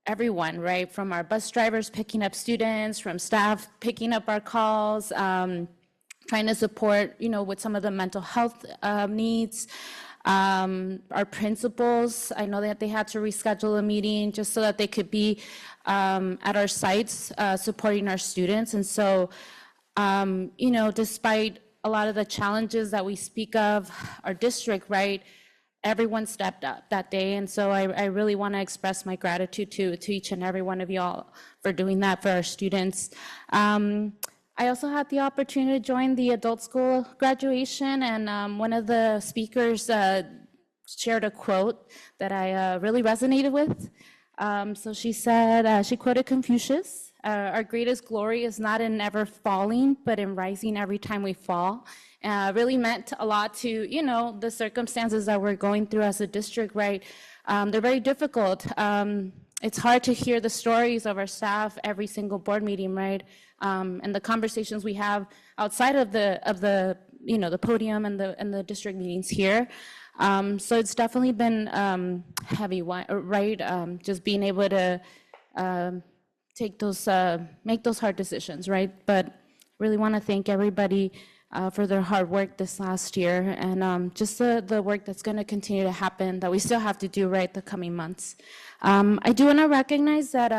everyone, right? From our bus drivers picking up students, from staff picking up our calls, trying to support, with some of the mental health needs. Our principals, I know that they had to reschedule a meeting just so that they could be at our sites supporting our students. And so, despite a lot of the challenges that we speak of, our district, right, everyone stepped up that day. And so I really want to express my gratitude to each and every one of y'all for doing that for our students. I also had the opportunity to join the adult school graduation, and one of the speakers shared a quote that I really resonated with. So she said, she quoted Confucius, our greatest glory is not in never falling, but in rising every time we fall. Really meant a lot to, the circumstances that we're going through as a district, right? They're very difficult. It's hard to hear the stories of our staff every single board meeting, right? And the conversations we have outside of the podium and the district meetings here. So it's definitely been heavy, right? Just being able to make those hard decisions, right? But really want to thank everybody for their hard work this last year, and just the work that's going to continue to happen, that we still have to do, right, the coming months. I do want to recognize that,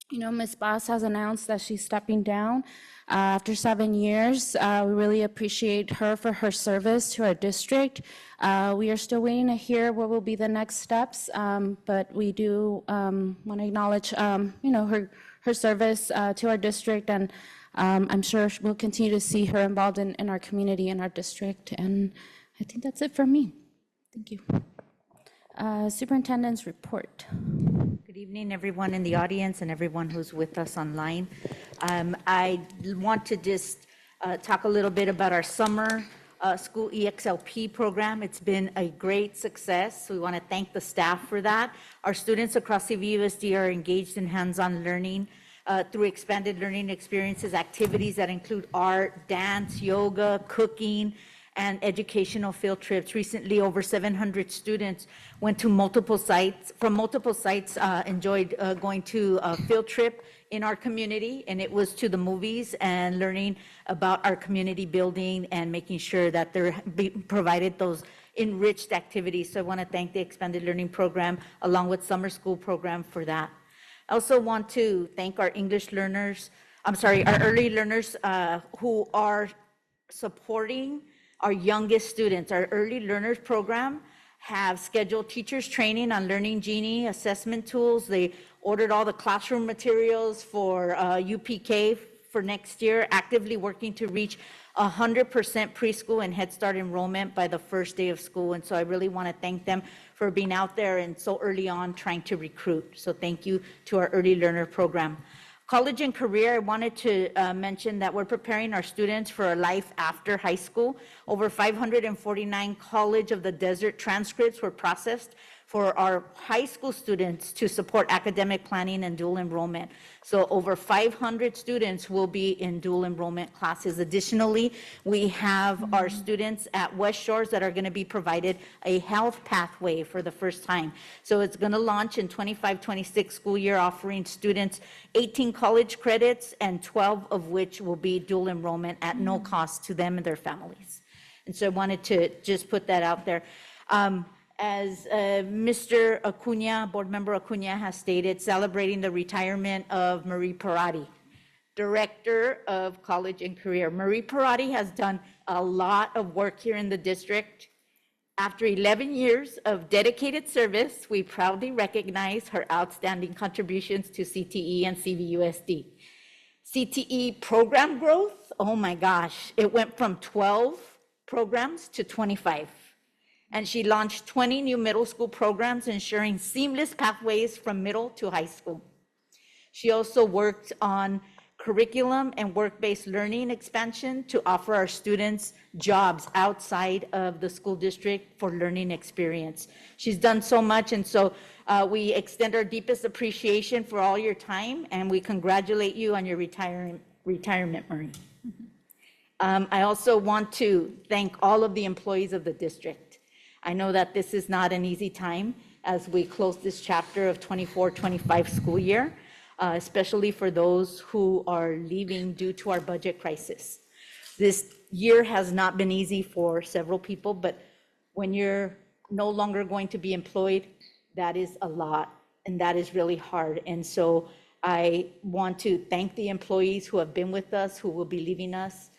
Ms. Bass has announced that she's stepping down after 7 years. We really appreciate her for her service to our district. We are still waiting to hear what will be the next steps, but we do want to acknowledge, her service to our district, and I'm sure we'll continue to see her involved in our community and our district. And I think that's it for me. Thank you. Superintendent's report. Good evening, everyone in the audience and everyone who's with us online. I want to just talk a little bit about our summer school EXLP program. It's been a great success. We want to thank the staff for that. Our students across CVUSD are engaged in hands-on learning through expanded learning experiences, activities that include art, dance, yoga, cooking, and educational field trips. Recently, over 700 students went to multiple sites, enjoyed going to a field trip in our community, and it was to the movies and learning about our community building and making sure that they're provided those enriched activities. So I want to thank the Expanded Learning Program along with Summer School Program for that. I also want to thank our English learners, our early learners who are supporting our youngest students. Our Early Learners Program have scheduled teachers training on Learning Genie assessment tools. They ordered all the classroom materials for UPK for next year, actively working to reach 100% preschool and Head Start enrollment by the first day of school. And so I really want to thank them for being out there and so early on trying to recruit. So thank you to our early learner program. College and career, I wanted to mention that we're preparing our students for a life after high school. Over 549 College of the Desert transcripts were processed for our high school students to support academic planning and dual enrollment. So over 500 students will be in dual enrollment classes. Additionally, we have our students at West Shores that are going to be provided a health pathway for the first time. So it's going to launch in 25-26 school year, offering students 18 college credits, and 12 of which will be dual enrollment at no cost to them and their families. And so I wanted to just put that out there. As Mr. Acuna, Board Member Acuna has stated, celebrating the retirement of Marie Parati, Director of College and Career. Marie Parati has done a lot of work here in the district. After 11 years of dedicated service, we proudly recognize her outstanding contributions to CTE and CVUSD. CTE program growth, oh my gosh, it went from 12 programs to 25. And she launched 20 new middle school programs, ensuring seamless pathways from middle to high school. She also worked on curriculum and work-based learning expansion to offer our students jobs outside of the school district for learning experience. She's done so much, and so we extend our deepest appreciation for all your time, and we congratulate you on your retirement, Marie. I also want to thank all of the employees of the district. I know that this is not an easy time as we close this chapter of 24-25 school year, especially for those who are leaving due to our budget crisis. This year has not been easy for several people, but when you're no longer going to be employed, that is a lot, and that is really hard. And so I want to thank the employees who have been with us, who will be leaving us.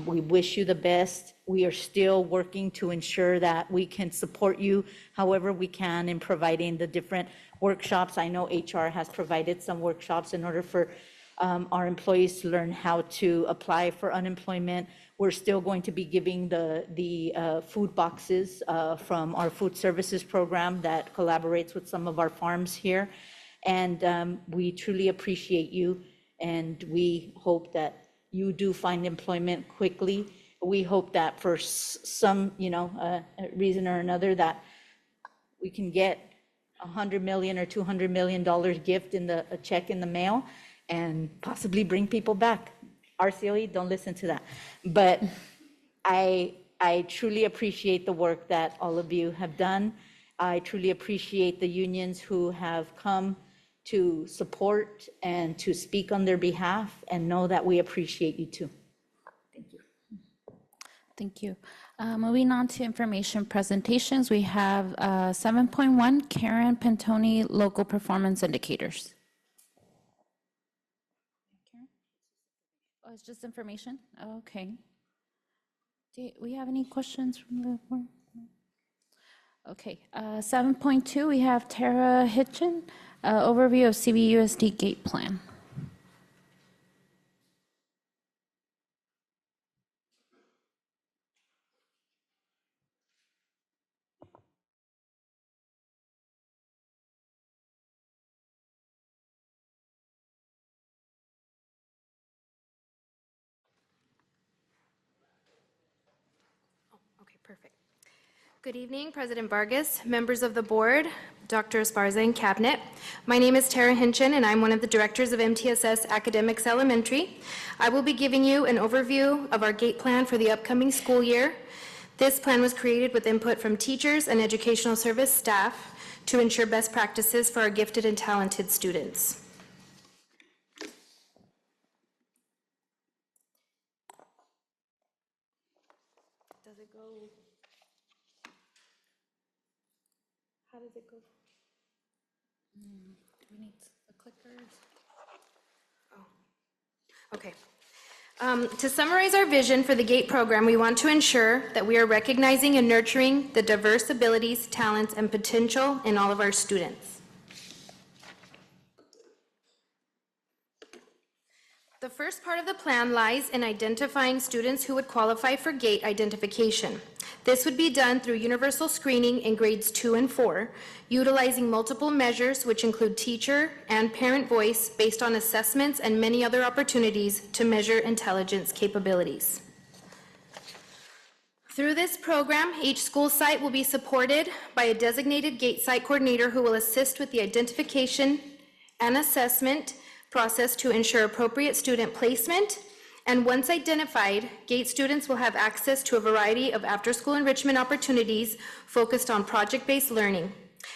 We wish you the best. We are still working to ensure that we can support you however we can in providing the different workshops. I know HR has provided some workshops in order for our employees to learn how to apply for unemployment. We're still going to be giving the food boxes from our food services program that collaborates with some of our farms here. And we truly appreciate you, and we hope that you do find employment quickly. We hope that for some, reason or another, that we can get $100 million or $200 million gift a check in the mail, and possibly bring people back. RCOE, don't listen to that. But I truly appreciate the work that all of you have done. I truly appreciate the unions who have come to support and to speak on their behalf, and know that we appreciate you too. Thank you. Thank you. Moving on to information presentations, we have 7.1, Karen Pantoni, Local Performance Indicators. Karen? Oh, it's just information? Okay. Do we have any questions from the board? Okay. 7.2, we have Tara Hitchen, overview of CVUSD gate plan. Okay, perfect. Good evening, President Vargas, members of the board, Dr. Esparza, and cabinet. My name is Tara Hinchin, and I'm one of the directors of MTSS Academics Elementary. I will be giving you an overview of our gate plan for the upcoming school year. This plan was created with input from teachers and educational service staff to ensure best practices for our gifted and talented students. Does it go? How does it go? Do we need the clickers? Oh, okay. To summarize our vision for the GATE program, we want to ensure that we are recognizing and nurturing the diverse abilities, talents, and potential in all of our students. The first part of the plan lies in identifying students who would qualify for GATE identification. This would be done through universal screening in grades 2 and 4, utilizing multiple measures which include teacher and parent voice based on assessments and many other opportunities to measure intelligence capabilities. Through this program, each school site will be supported by a designated GATE site coordinator who will assist with the identification and assessment process to ensure appropriate student placement. And once identified, GATE students will have access to a variety of after-school enrichment opportunities focused on project-based learning.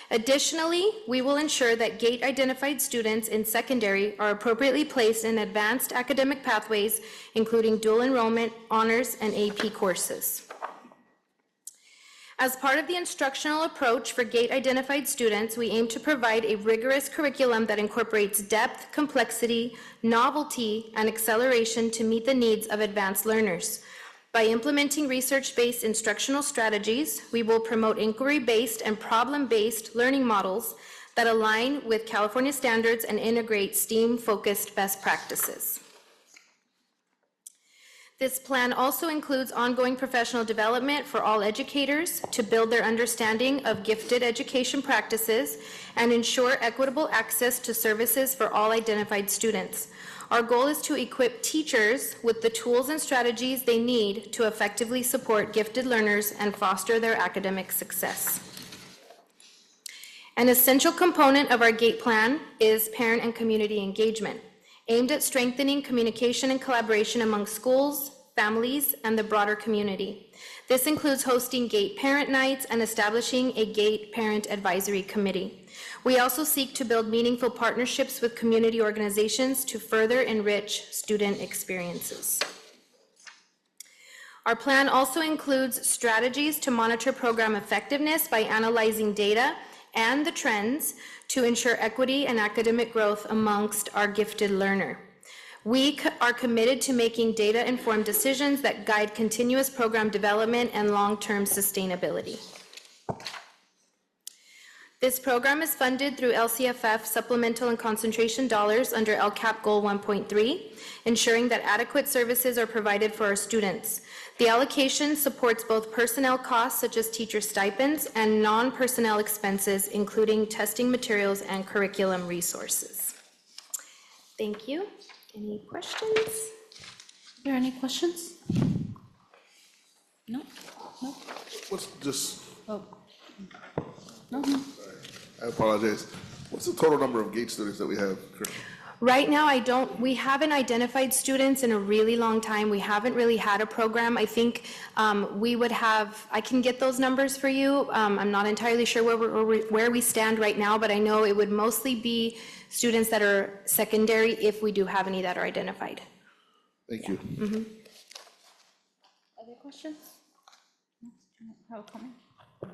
Additionally, we will ensure that GATE-identified students in secondary are appropriately placed in advanced academic pathways, including dual enrollment, honors, and AP courses. As part of the instructional approach for GATE-identified students, we aim to provide a rigorous curriculum that incorporates depth, complexity, novelty, and acceleration to meet the needs of advanced learners. By implementing research-based instructional strategies, we will promote inquiry-based and problem-based learning models that align with California standards and integrate STEAM-focused best practices. This plan also includes ongoing professional development for all educators to build their understanding of gifted education practices and ensure equitable access to services for all identified students. Our goal is to equip teachers with the tools and strategies they need to effectively support gifted learners and foster their academic success. An essential component of our GATE plan is parent and community engagement, aimed at strengthening communication and collaboration among schools, families, and the broader community. This includes hosting GATE parent nights and establishing a GATE parent advisory committee. We also seek to build meaningful partnerships with community organizations to further enrich student experiences. Our plan also includes strategies to monitor program effectiveness by analyzing data and the trends to ensure equity and academic growth amongst our gifted learner. We are committed to making data-informed decisions that guide continuous program development and long-term sustainability. This program is funded through LCFF supplemental and concentration dollars under LCAP Goal 1.3, ensuring that adequate services are provided for our students. The allocation supports both personnel costs, such as teacher stipends, and non-personnel expenses, including testing materials and curriculum resources. Thank you. Any questions? Are there any questions? No? No? What's just, Oh. No, no. I apologize. What's the total number of GATE students that we have currently? Right now, we haven't identified students in a really long time. We haven't really had a program. I think we would have, I can get those numbers for you. I'm not entirely sure where we stand right now, but I know it would mostly be students that are secondary if we do have any that are identified. Thank you. Mm-hmm. Other questions? Have a comment?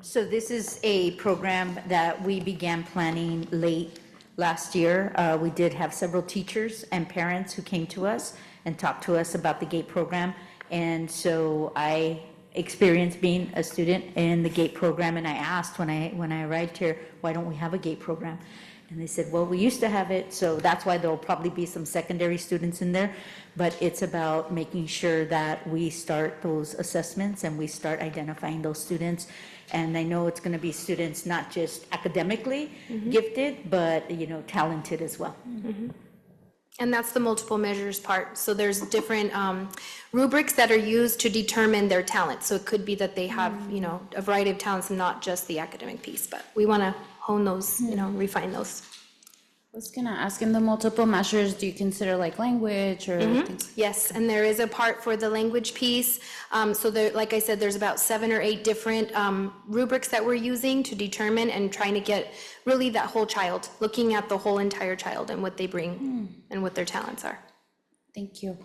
So this is a program that we began planning late last year. We did have several teachers and parents who came to us and talked to us about the GATE program. And so I experienced being a student in the GATE program, and I asked when I arrived here, why don't we have a GATE program? And they said, well, we used to have it, so that's why there'll probably be some secondary students in there. But it's about making sure that we start those assessments and we start identifying those students. And I know it's going to be students not just academically gifted, but, talented as well. Mm-hmm. And that's the multiple measures part. So there's different rubrics that are used to determine their talent. So it could be that they have, a variety of talents, not just the academic piece, but we want to hone those, refine those. I was gonna ask, in the multiple measures, do you consider like language or things? Yes, and there is a part for the language piece. So there, like I said, there's about 7 or 8 different rubrics that we're using to determine and trying to get really that whole child, looking at the whole entire child and what they bring and what their talents are. Thank you.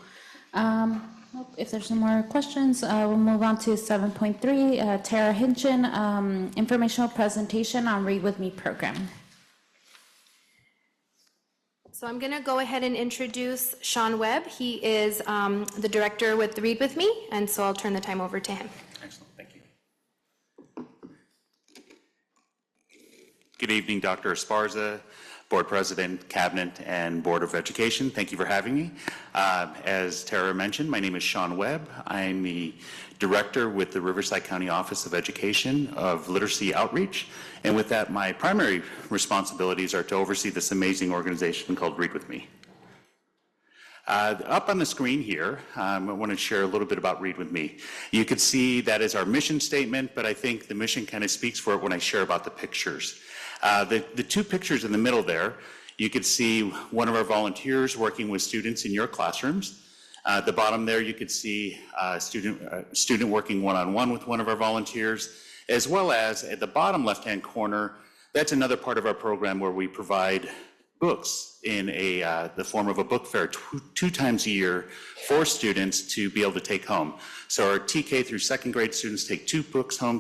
If there's no more questions, we'll move on to 7.3, Tara Hinchin, informational presentation on Read With Me program. So I'm going to go ahead and introduce Sean Webb. He is the director with the Read With Me, and so I'll turn the time over to him. Excellent, thank you. Good evening, Dr. Esparza, Board President, Cabinet, and Board of Education. Thank you for having me. As Tara mentioned, my name is Sean Webb. I'm the Director with the Riverside County Office of Education of Literacy Outreach. And with that, my primary responsibilities are to oversee this amazing organization called Read With Me. Up on the screen here, I want to share a little bit about Read With Me. You can see that is our mission statement, but I think the mission kind of speaks for it when I share about the pictures. The two pictures in the middle there, you could see one of our volunteers working with students in your classrooms. At the bottom there, you could see a student working one-on-one with one of our volunteers, as well as at the bottom left-hand corner, that's another part of our program where we provide books in the form of a book fair two times a year for students to be able to take home. So our TK through second grade students take 2 books home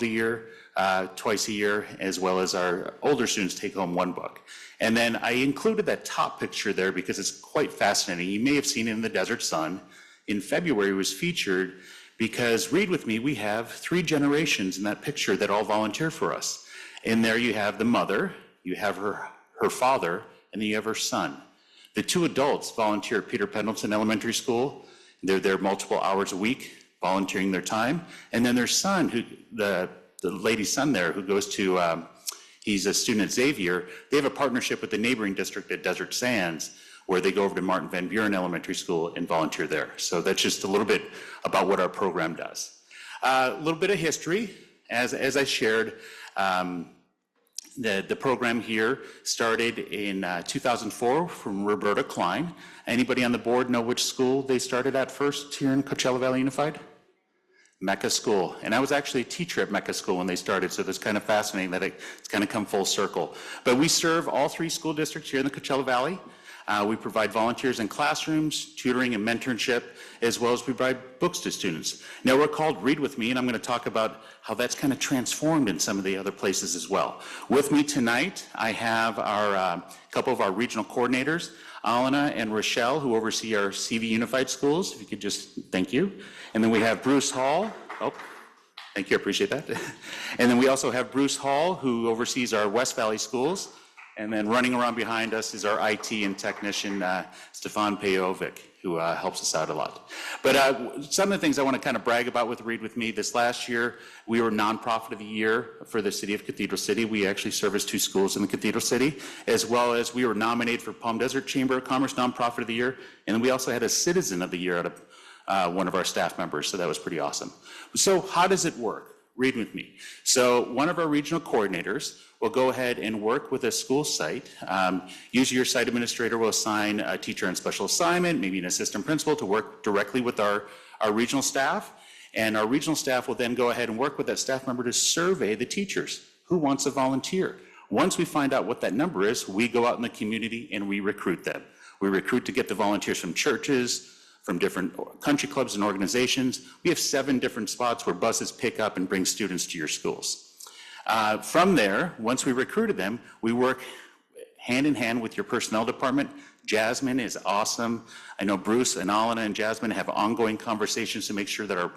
twice a year, as well as our older students take home 1 book. And then I included that top picture there because it's quite fascinating. You may have seen it in the Desert Sun. In February, it was featured because Read With Me, we have 3 generations in that picture that all volunteer for us. In there you have the mother, you have her father, and then you have her son. The 2 adults volunteer at Peter Pendleton Elementary School. They're there multiple hours a week, volunteering their time. And then their son, the lady's son there, who goes to, he's a student at Xavier, they have a partnership with the neighboring district at Desert Sands, where they go over to Martin Van Buren Elementary School and volunteer there. So that's just a little bit about what our program does. A little bit of history, as I shared, the program here started in 2004 from Roberta Klein. Anybody on the board know which school they started at first here in Coachella Valley Unified? Mecca School. And I was actually a teacher at Mecca School when they started, so it's kind of fascinating that it's kind of come full circle. But we serve all 3 school districts here in the Coachella Valley. We provide volunteers in classrooms, tutoring and mentorship, as well as we provide books to students. Now we're called Read With Me, and I'm going to talk about how that's kind of transformed in some of the other places as well. With me tonight, I have our couple of our regional coordinators, Alana and Rochelle, who oversee our CV Unified Schools. If you could just, thank you. And then we have Bruce Hall. Oh, thank you, I appreciate that. And then we also have Bruce Hall, who oversees our West Valley Schools. And then running around behind us is our IT and technician, Stefan Pejovic, who helps us out a lot. But some of the things I want to kind of brag about with Read With Me, this last year, we were Nonprofit of the Year for the city of Cathedral City. We actually service 2 schools in the Cathedral City, as well as we were nominated for Palm Desert Chamber of Commerce Nonprofit of the Year. And then we also had a Citizen of the Year out of one of our staff members, so that was pretty awesome. So how does it work? Read With Me. So one of our regional coordinators will go ahead and work with a school site. Usually your site administrator will assign a teacher on special assignment, maybe an assistant principal, to work directly with our regional staff. And our regional staff will then go ahead and work with that staff member to survey the teachers. Who wants to volunteer? Once we find out what that number is, we go out in the community and we recruit them. We recruit to get the volunteers from churches, from different country clubs and organizations. We have 7 different spots where buses pick up and bring students to your schools. From there, once we recruited them, we work hand in hand with your personnel department. Jasmine is awesome. I know Bruce and Alana and Jasmine have ongoing conversations to make sure that our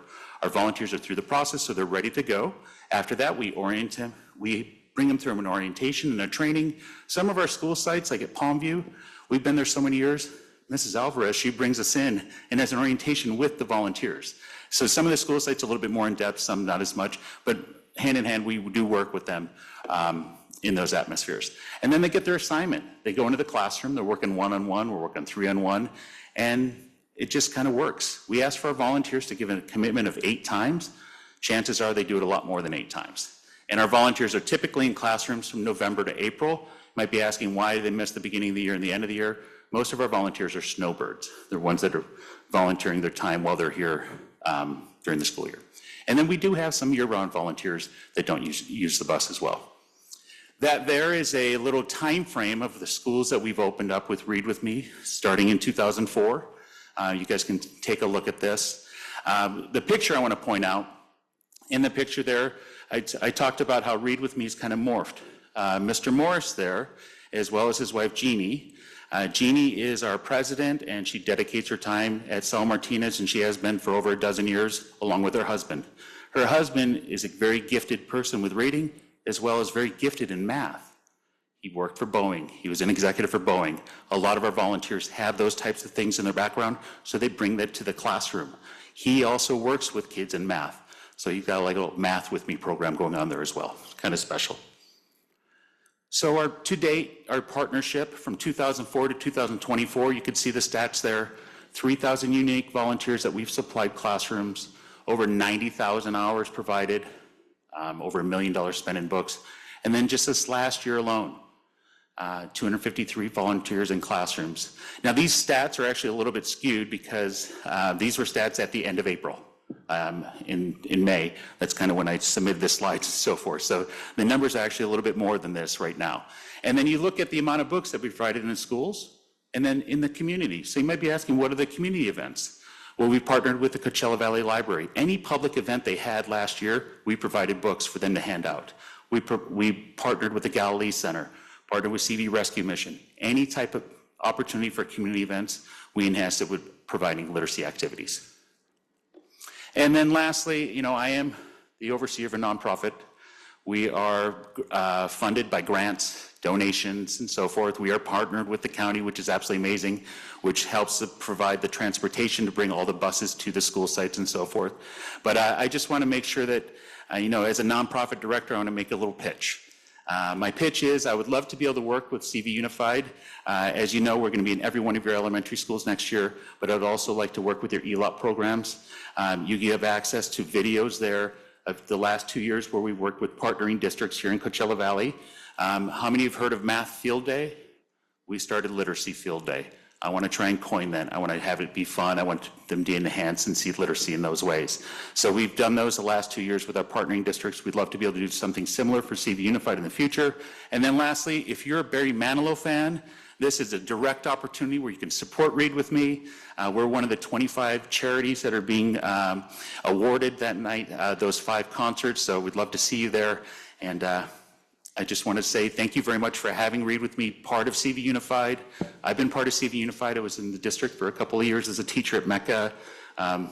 volunteers are through the process so they're ready to go. After that, we orient them. We bring them through an orientation and a training. Some of our school sites, like at Palmview, we've been there so many years. Mrs. Alvarez, she brings us in and has an orientation with the volunteers. So some of the school sites are a little bit more in depth, some not as much, but hand in hand, we do work with them in those atmospheres. And then they get their assignment. They go into the classroom, they're working one-on-one, we're working 3-on-1, and it just kind of works. We ask for our volunteers to give a commitment of 8 times. Chances are they do it a lot more than 8 times. And our volunteers are typically in classrooms from November to April. Might be asking why they miss the beginning of the year and the end of the year. Most of our volunteers are snowbirds. They're ones that are volunteering their time while they're here during the school year. And then we do have some year-round volunteers that don't use the bus as well. That there is a little time frame of the schools that we've opened up with Read With Me, starting in 2004. You guys can take a look at this. The picture I want to point out, in the picture there, I talked about how Read With Me is kind of morphed. Mr. Morris there, as well as his wife Jeannie. Jeannie is our president, and she dedicates her time at Sal Martinez, and she has been for over a dozen years, along with her husband. Her husband is a very gifted person with reading, as well as very gifted in math. He worked for Boeing. He was an executive for Boeing. A lot of our volunteers have those types of things in their background, so they bring that to the classroom. He also works with kids in math. So you've got like a little math with me program going on there as well. It's kind of special. So to date, our partnership from 2004 to 2024, you can see the stats there. 3,000 unique volunteers that we've supplied classrooms, over 90,000 hours provided, over $1 million spent in books. And then just this last year alone, 253 volunteers in classrooms. Now these stats are actually a little bit skewed because these were stats at the end of April. In May, that's kind of when I submitted the slides and so forth. So the numbers are actually a little bit more than this right now. And then you look at the amount of books that we provided in the schools and then in the community. So you might be asking, what are the community events? Well, we partnered with the Coachella Valley Library. Any public event they had last year, we provided books for them to hand out. We partnered with the Galilee Center, partnered with CV Rescue Mission. Any type of opportunity for community events, we enhanced it with providing literacy activities. And then lastly, I am the overseer of a nonprofit. We are funded by grants, donations, and so forth. We are partnered with the county, which is absolutely amazing, which helps to provide the transportation to bring all the buses to the school sites and so forth. But I just want to make sure that, as a nonprofit director, I want to make a little pitch. My pitch is I would love to be able to work with CV Unified. As you know, we're going to be in every one of your elementary schools next year, but I'd also like to work with your ELOP programs. You have access to videos there of the last 2 years where we worked with partnering districts here in Coachella Valley. How many have heard of Math Field Day? We started Literacy Field Day. I want to try and coin that. I want to have it be fun. I want them to enhance and see literacy in those ways. So we've done those the last 2 years with our partnering districts. We'd love to be able to do something similar for CV Unified in the future. And then lastly, if you're a Barry Manilow fan, this is a direct opportunity where you can support Read With Me. We're one of the 25 charities that are being awarded that night, those 5 concerts. So we'd love to see you there. And I just want to say thank you very much for having Read With Me part of CV Unified. I've been part of CV Unified. I was in the district for a couple of years as a teacher at Mecca.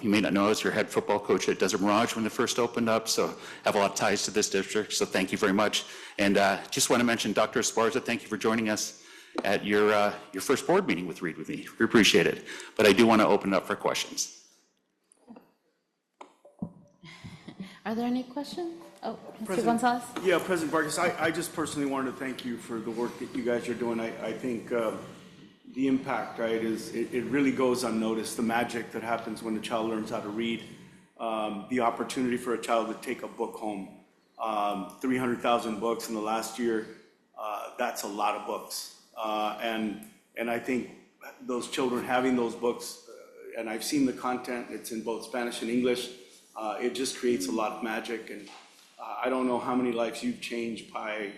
You may not know I was your head football coach at Desert Mirage when they first opened up, so I have a lot of ties to this district, so thank you very much. And just want to mention Dr. Esparza, thank you for joining us at your first board meeting with Read With Me. We appreciate it. But I do want to open it up for questions. Are there any questions? Oh, Mr. President- Gonzalez? Yeah, President Vargas, I just personally wanted to thank you for the work that you guys are doing. I think the impact, right, it really goes unnoticed, the magic that happens when a child learns how to read, the opportunity for a child to take a book home. 300,000 books in the last year, that's a lot of books. And I think those children having those books, and I've seen the content, it's in both Spanish and English, it just creates a lot of magic. And I don't know how many lives you've changed by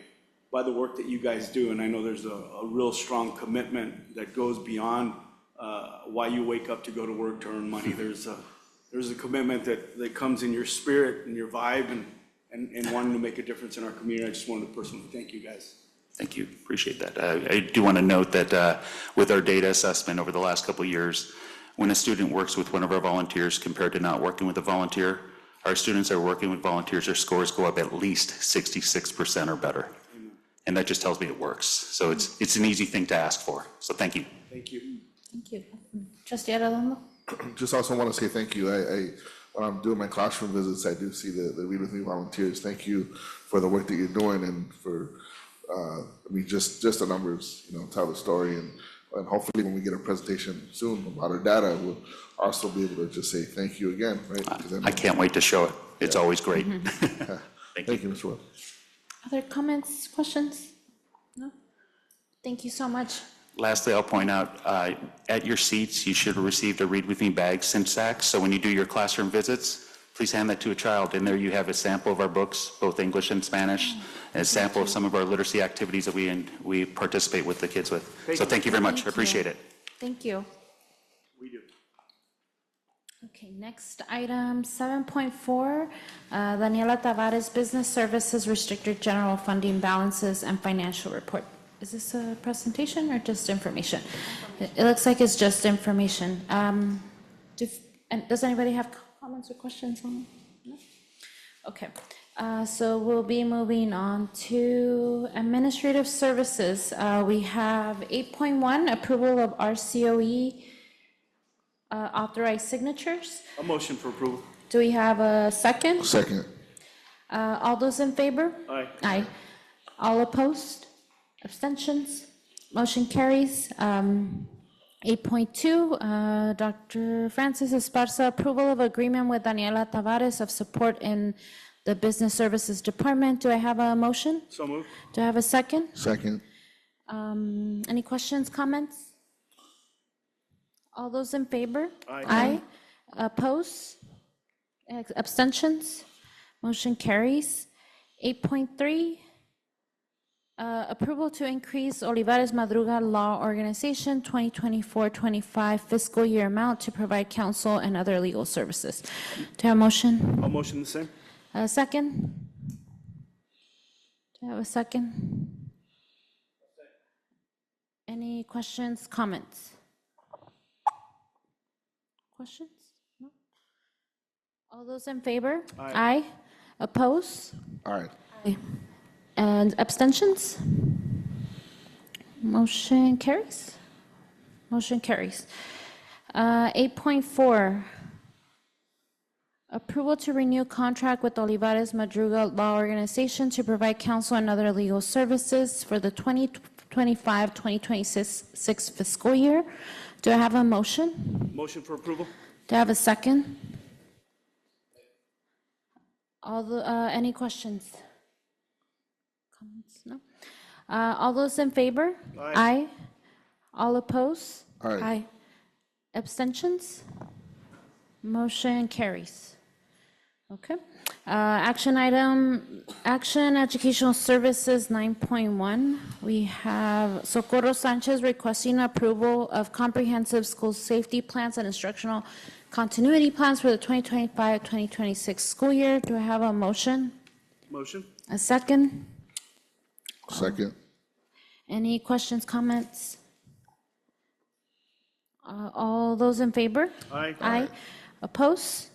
the work that you guys do, and I know there's a real strong commitment that goes beyond why you wake up to go to work to earn money. There's a commitment that comes in your spirit and your vibe and wanting to make a difference in our community. I just wanted to personally thank you guys. Thank you, appreciate that. I do want to note that with our data assessment over the last couple of years, when a student works with one of our volunteers compared to not working with a volunteer, our students that are working with volunteers, their scores go up at least 66% or better. And that just tells me it works. So it's an easy thing to ask for. So thank you. Thank you. Thank you. Trustee Arredondo? Just also want to say thank you. When I'm doing my classroom visits, I do see the Read With Me volunteers. Thank you for the work that you're doing and for, just the numbers, tell the story. And hopefully when we get a presentation soon about our data, we'll also be able to just say thank you again, right? I can't wait to show it. It's always great. Thank you, Mr. Webb. Other comments, questions? No? Thank you so much. Lastly, I'll point out, at your seats, you should have received a Read With Me bag since SAC. So when you do your classroom visits, please hand that to a child. In there you have a sample of our books, both English and Spanish, and a sample of some of our literacy activities that we participate with the kids with. So thank you very much. I appreciate it. Thank you. We do. Okay, next item, 7.4, Daniela Tavares, Business Services Restricted General Funding Balances and Financial Report. Is this a presentation or just information? It looks like it's just information. And does anybody have comments or questions on it? No? Okay. So we'll be moving on to administrative services. We have 8.1, approval of RCOE authorized signatures. A motion for approval. Do we have a second? Second. All those in favor? Aye. Aye. All opposed? Abstentions? Motion carries. 8.2, Dr. Francis Esparza, approval of agreement with Daniela Tavares of support in the Business Services Department. Do I have a motion? So moved. Do I have a second? Second. Any questions, comments? All those in favor? Aye. Aye. Oppose? Abstentions? Motion carries. 8.3, approval to increase Olivares Madruga Law Organization 2024-25 fiscal year amount to provide counsel and other legal services. Do I have a motion? I'll motion the same. A second? Do I have a second? Any questions, comments? Questions? No? All those in favor? Aye. Oppose? Aye. Aye. And abstentions? Motion carries. Motion carries. 8.4, approval to renew contract with Olivares Madruga Law Organization to provide counsel and other legal services for the 2025-2026 fiscal year. Do I have a motion? Motion for approval. Do I have a second? Any questions? Comments? No? All those in favor? Aye. All opposed? Aye. Abstentions? Motion carries. Okay. Action item, Action Educational Services 9.1. We have Socorro Sanchez requesting approval of comprehensive school safety plans and instructional continuity plans for the 2025-2026 school year. Do I have a motion? Motion. A second? Second. Any questions, comments? All those in favor? Aye. Aye. Oppose?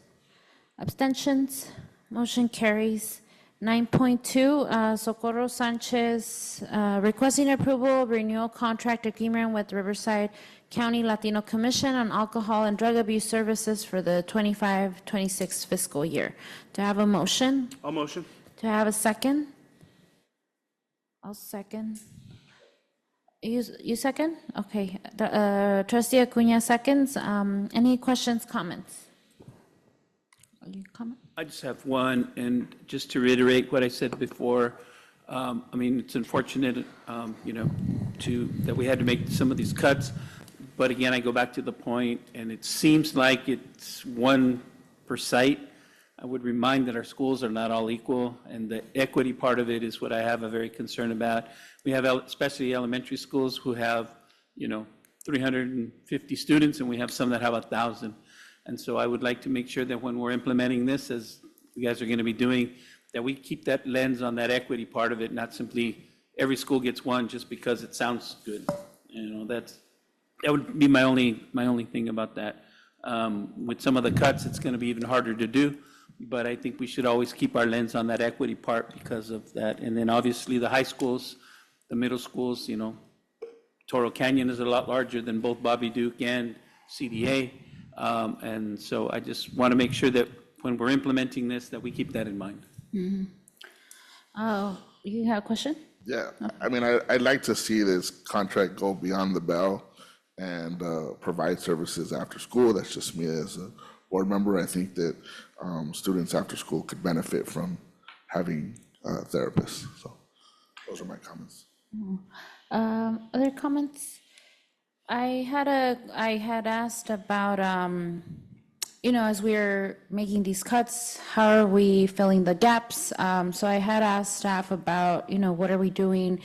Abstentions? Motion carries. 9.2, Socorro Sanchez requesting approval of renewal contract agreement with Riverside County Latino Commission on alcohol and drug abuse services for the 25-26 fiscal year. Do I have a motion? I'll motion. Do I have a second? I'll second. You second? Okay. Trustee Acuna seconds. Any questions, comments? You comment? I just have one, and just to reiterate what I said before, I mean, it's unfortunate, that we had to make some of these cuts, but again, I go back to the point, and it seems like it's one per site. I would remind that our schools are not all equal, and the equity part of it is what I have a very concern about. We have especially elementary schools who have, 350 students, and we have some that have 1,000. And so I would like to make sure that when we're implementing this, as you guys are going to be doing, that we keep that lens on that equity part of it, not simply every school gets one just because it sounds good. That would be my only thing about that. With some of the cuts, it's going to be even harder to do, but I think we should always keep our lens on that equity part because of that. And then obviously the high schools, the middle schools, Toro Canyon is a lot larger than both Bobby Duke and CDA. And so I just want to make sure that when we're implementing this, that we keep that in mind. Mm-hmm. Oh, you have a question? Yeah, I mean, I'd like to see this contract go beyond the bell and provide services after school. That's just me as a board member. I think that students after school could benefit from having therapists. So those are my comments. Other comments? I had asked about, as we're making these cuts, how are we filling the gaps? So I had asked staff about, what are we doing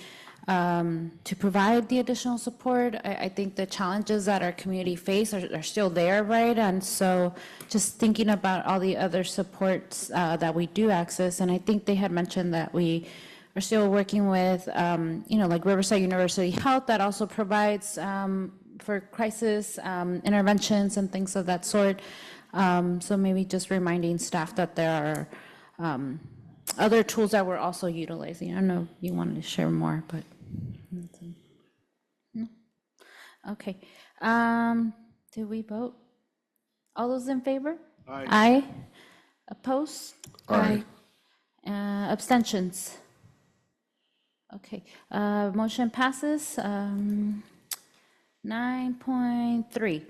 to provide the additional support? I think the challenges that our community face are still there, right? And so just thinking about all the other supports that we do access, and I think they had mentioned that we are still working with, like Riverside University Health that also provides for crisis interventions and things of that sort. So maybe just reminding staff that there are other tools that we're also utilizing. I don't know if you wanted to share more, but. No? Okay. Did we vote? All those in favor? Aye. Aye. Opposed? Aye. Abstentions? Okay, motion passes. 9.3,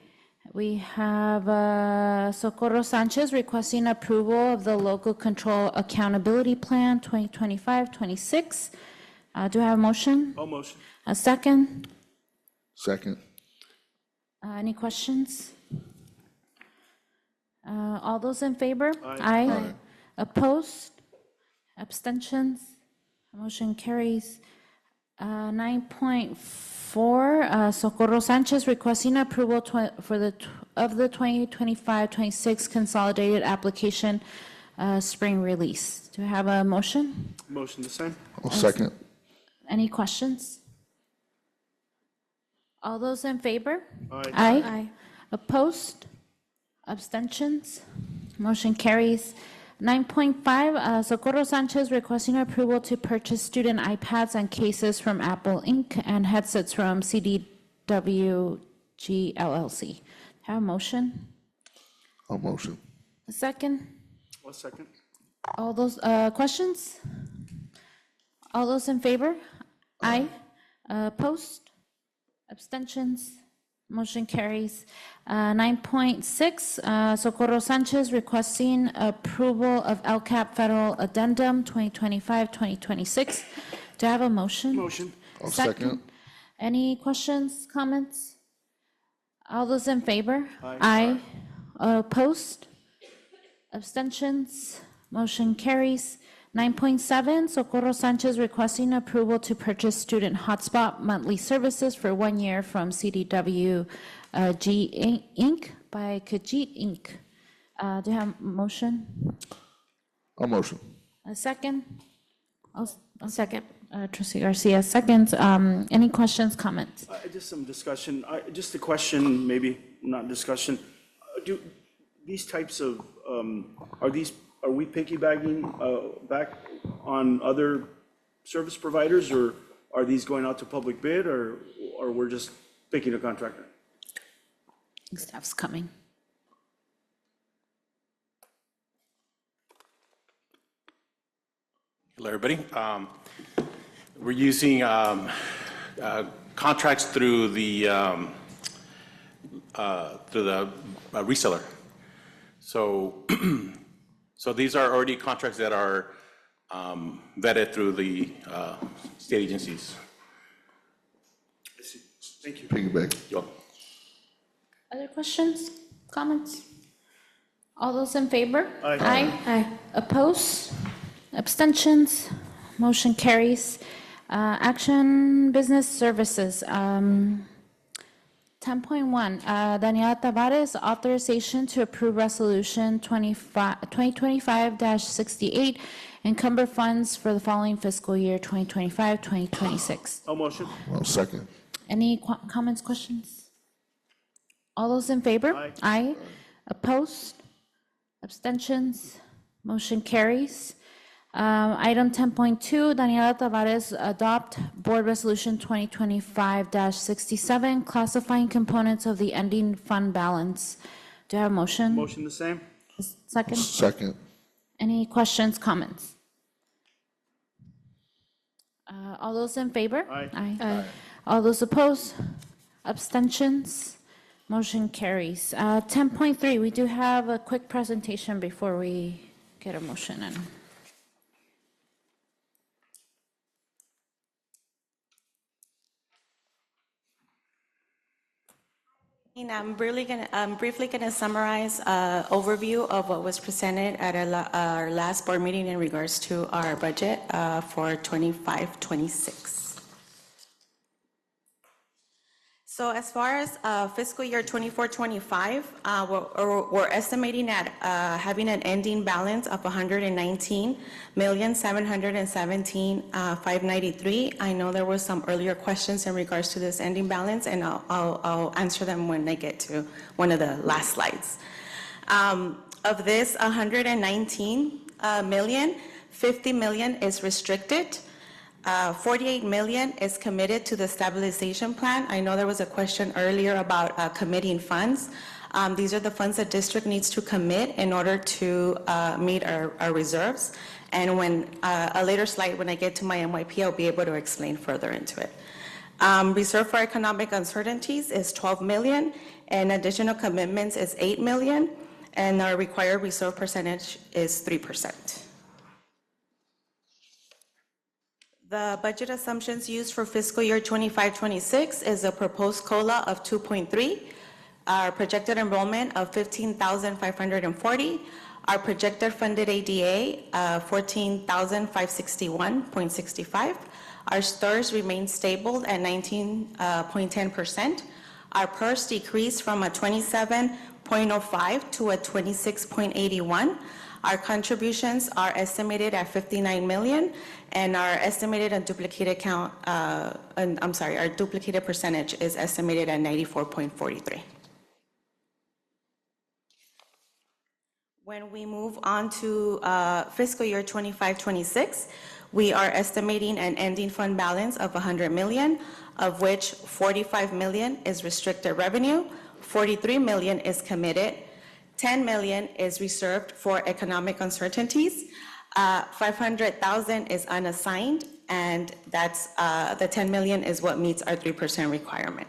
we have Socorro Sanchez requesting approval of the Local Control Accountability Plan 2025-26. Do I have a motion? All motion. A second? Second. Any questions? All those in favor? Aye. Aye. Opposed? Abstentions? Motion carries. 9.4, Socorro Sanchez requesting approval of the 2025-26 consolidated application spring release. Do I have a motion? Motion the same. I'll second. Any questions? All those in favor? Aye. Aye. Opposed? Abstentions? Motion carries. 9.5, Socorro Sanchez requesting approval to purchase student iPads and cases from Apple Inc. and headsets from CDWG LLC. Have a motion? I'll motion. A second? I'll second. All those, questions? All those in favor? Aye. Opposed? Abstentions? Motion carries. 9.6, Socorro Sanchez requesting approval of LCAP Federal Addendum 2025-2026. Do I have a motion? Motion. I'll second. Any questions, comments? All those in favor? Aye. Opposed? Abstentions? Motion carries. 9.7, Socorro Sanchez requesting approval to purchase student hotspot monthly services for 1 year from CDWG Inc. by Kajit Inc. Do you have a motion? I'll motion. A second? A second. Trustee Garcia, seconds. Any questions, comments? Just some discussion, just a question, maybe not discussion. Do these types of, are we piggybacking back on other service providers, or are these going out to public bid, or we're just picking a contractor? Staff's coming. Hello, everybody. We're using contracts through the reseller. So, so these are already contracts that are vetted through the state agencies. I see. Thank you. Piggyback. You're welcome. Other questions, comments? All those in favor? Aye. Aye. Opposed? Abstentions? Motion carries. Action Business Services. 10.1, Daniela Tavares, authorization to approve resolution 2025-68, encumber funds for the following fiscal year, 2025-2026. All motion. I'll second. Any comments, questions? All those in favor? Aye. Aye. Opposed? Abstentions? Motion carries. Item 10.2, Daniela Tavares, adopt Board Resolution 2025-67, classifying components of the ending fund balance. Do I have a motion? Motion the same. Second? Second. Any questions, comments? All those in favor? Aye. Aye. All those opposed? Abstentions? Motion carries. 10.3, we do have a quick presentation before we get a motion in. And I'm briefly going to summarize an overview of what was presented at our last board meeting in regards to our budget for 25-26. So as far as fiscal year 24-25, we're estimating at having an ending balance of $119,717,593. I know there were some earlier questions in regards to this ending balance, and I'll answer them when I get to one of the last slides. Of this, $119 million, 50 million is restricted. 48 million is committed to the stabilization plan. I know there was a question earlier about committing funds. These are the funds the district needs to commit in order to meet our reserves. And when a later slide, when I get to my MYP, I'll be able to explain further into it. Reserve for economic uncertainties is 12 million, and additional commitments is 8 million, and our required reserve percentage is 3%. The budget assumptions used for fiscal year 25-26 is a proposed COLA of 2.3, our projected enrollment of 15,540, our projected funded ADA 14,561.65. Our STARS remain stable at 19.10%. Our PERS decreased from a 27.05 to a 26.81. Our contributions are estimated at 59 million, and our estimated unduplicated count, our duplicated percentage is estimated at 94.43. When we move on to fiscal year 25-26, we are estimating an ending fund balance of 100 million, of which 45 million is restricted revenue, 43 million is committed, 10 million is reserved for economic uncertainties, 500,000 is unassigned, and that's the 10 million is what meets our 3% requirement.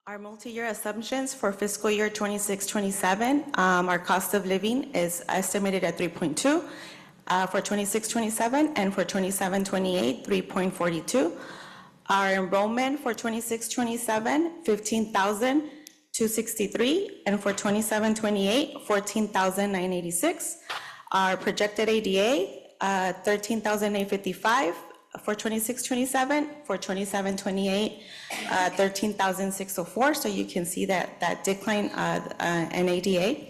Our multi-year assumptions for fiscal year 26-27, our cost of living is estimated at 3.2 for 26-27, and for 27-28, 3.42. Our enrollment for 26-27, 15,263, and for 27-28, 14,986. Our projected ADA, 13,855. For 26-27, for 27-28, 13,604. So you can see that decline in ADA.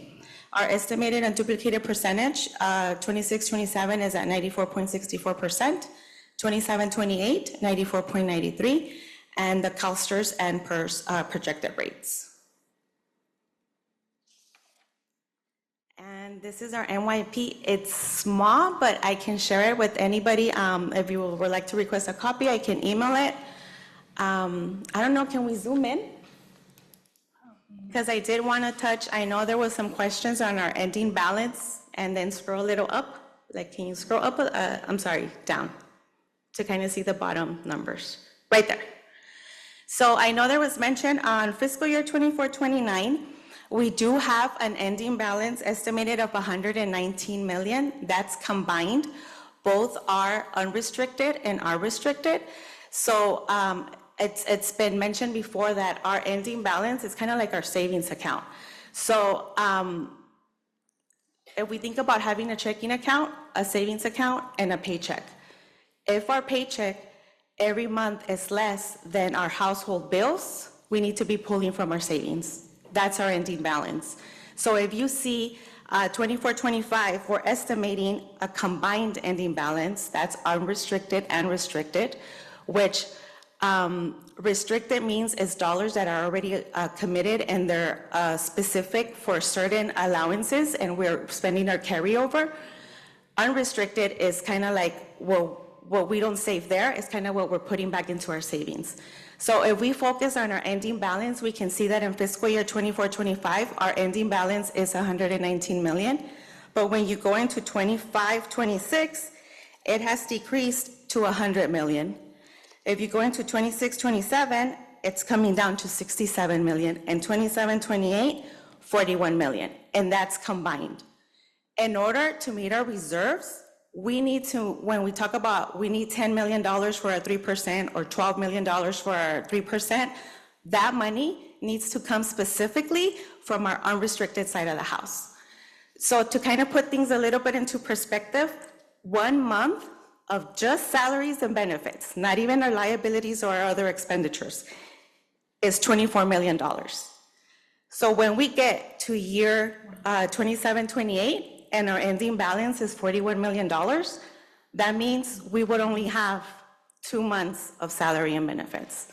Our estimated unduplicated percentage, 26-27 is at 94.64%, 27-28, 94.93, and the CalSTRS and PERS projected rates. And this is our NYP. It's small, but I can share it with anybody. If you would like to request a copy, I can email it. I don't know, can we zoom in? Because I did want to touch, I know there was some questions on our ending balance, and then scroll a little up. Like, can you scroll up? I'm sorry, down, to kind of see the bottom numbers. Right there. So I know there was mention on fiscal year 24-29, we do have an ending balance estimated of 119 million. That's combined. Both are unrestricted and are restricted. So it's been mentioned before that our ending balance is kind of like our savings account. So if we think about having a checking account, a savings account, and a paycheck, if our paycheck every month is less than our household bills, we need to be pulling from our savings. That's our ending balance. So if you see 24-25, we're estimating a combined ending balance that's unrestricted and restricted, which restricted means is dollars that are already committed and they're specific for certain allowances and we're spending our carryover. Unrestricted is kind of like, well, what we don't save there is kind of what we're putting back into our savings. So if we focus on our ending balance, we can see that in fiscal year 24-25, our ending balance is 119 million. But when you go into 25-26, it has decreased to 100 million. If you go into 26-27, it's coming down to 67 million. And 27-28, 41 million. And that's combined. In order to meet our reserves, we need to, when we talk about we need $10 million for our 3% or $12 million for our 3%, that money needs to come specifically from our unrestricted side of the house. So to kind of put things a little bit into perspective, 1 month of just salaries and benefits, not even our liabilities or our other expenditures, is $24 million. So when we get to year 27-28, and our ending balance is $41 million, that means we would only have 2 months of salary and benefits.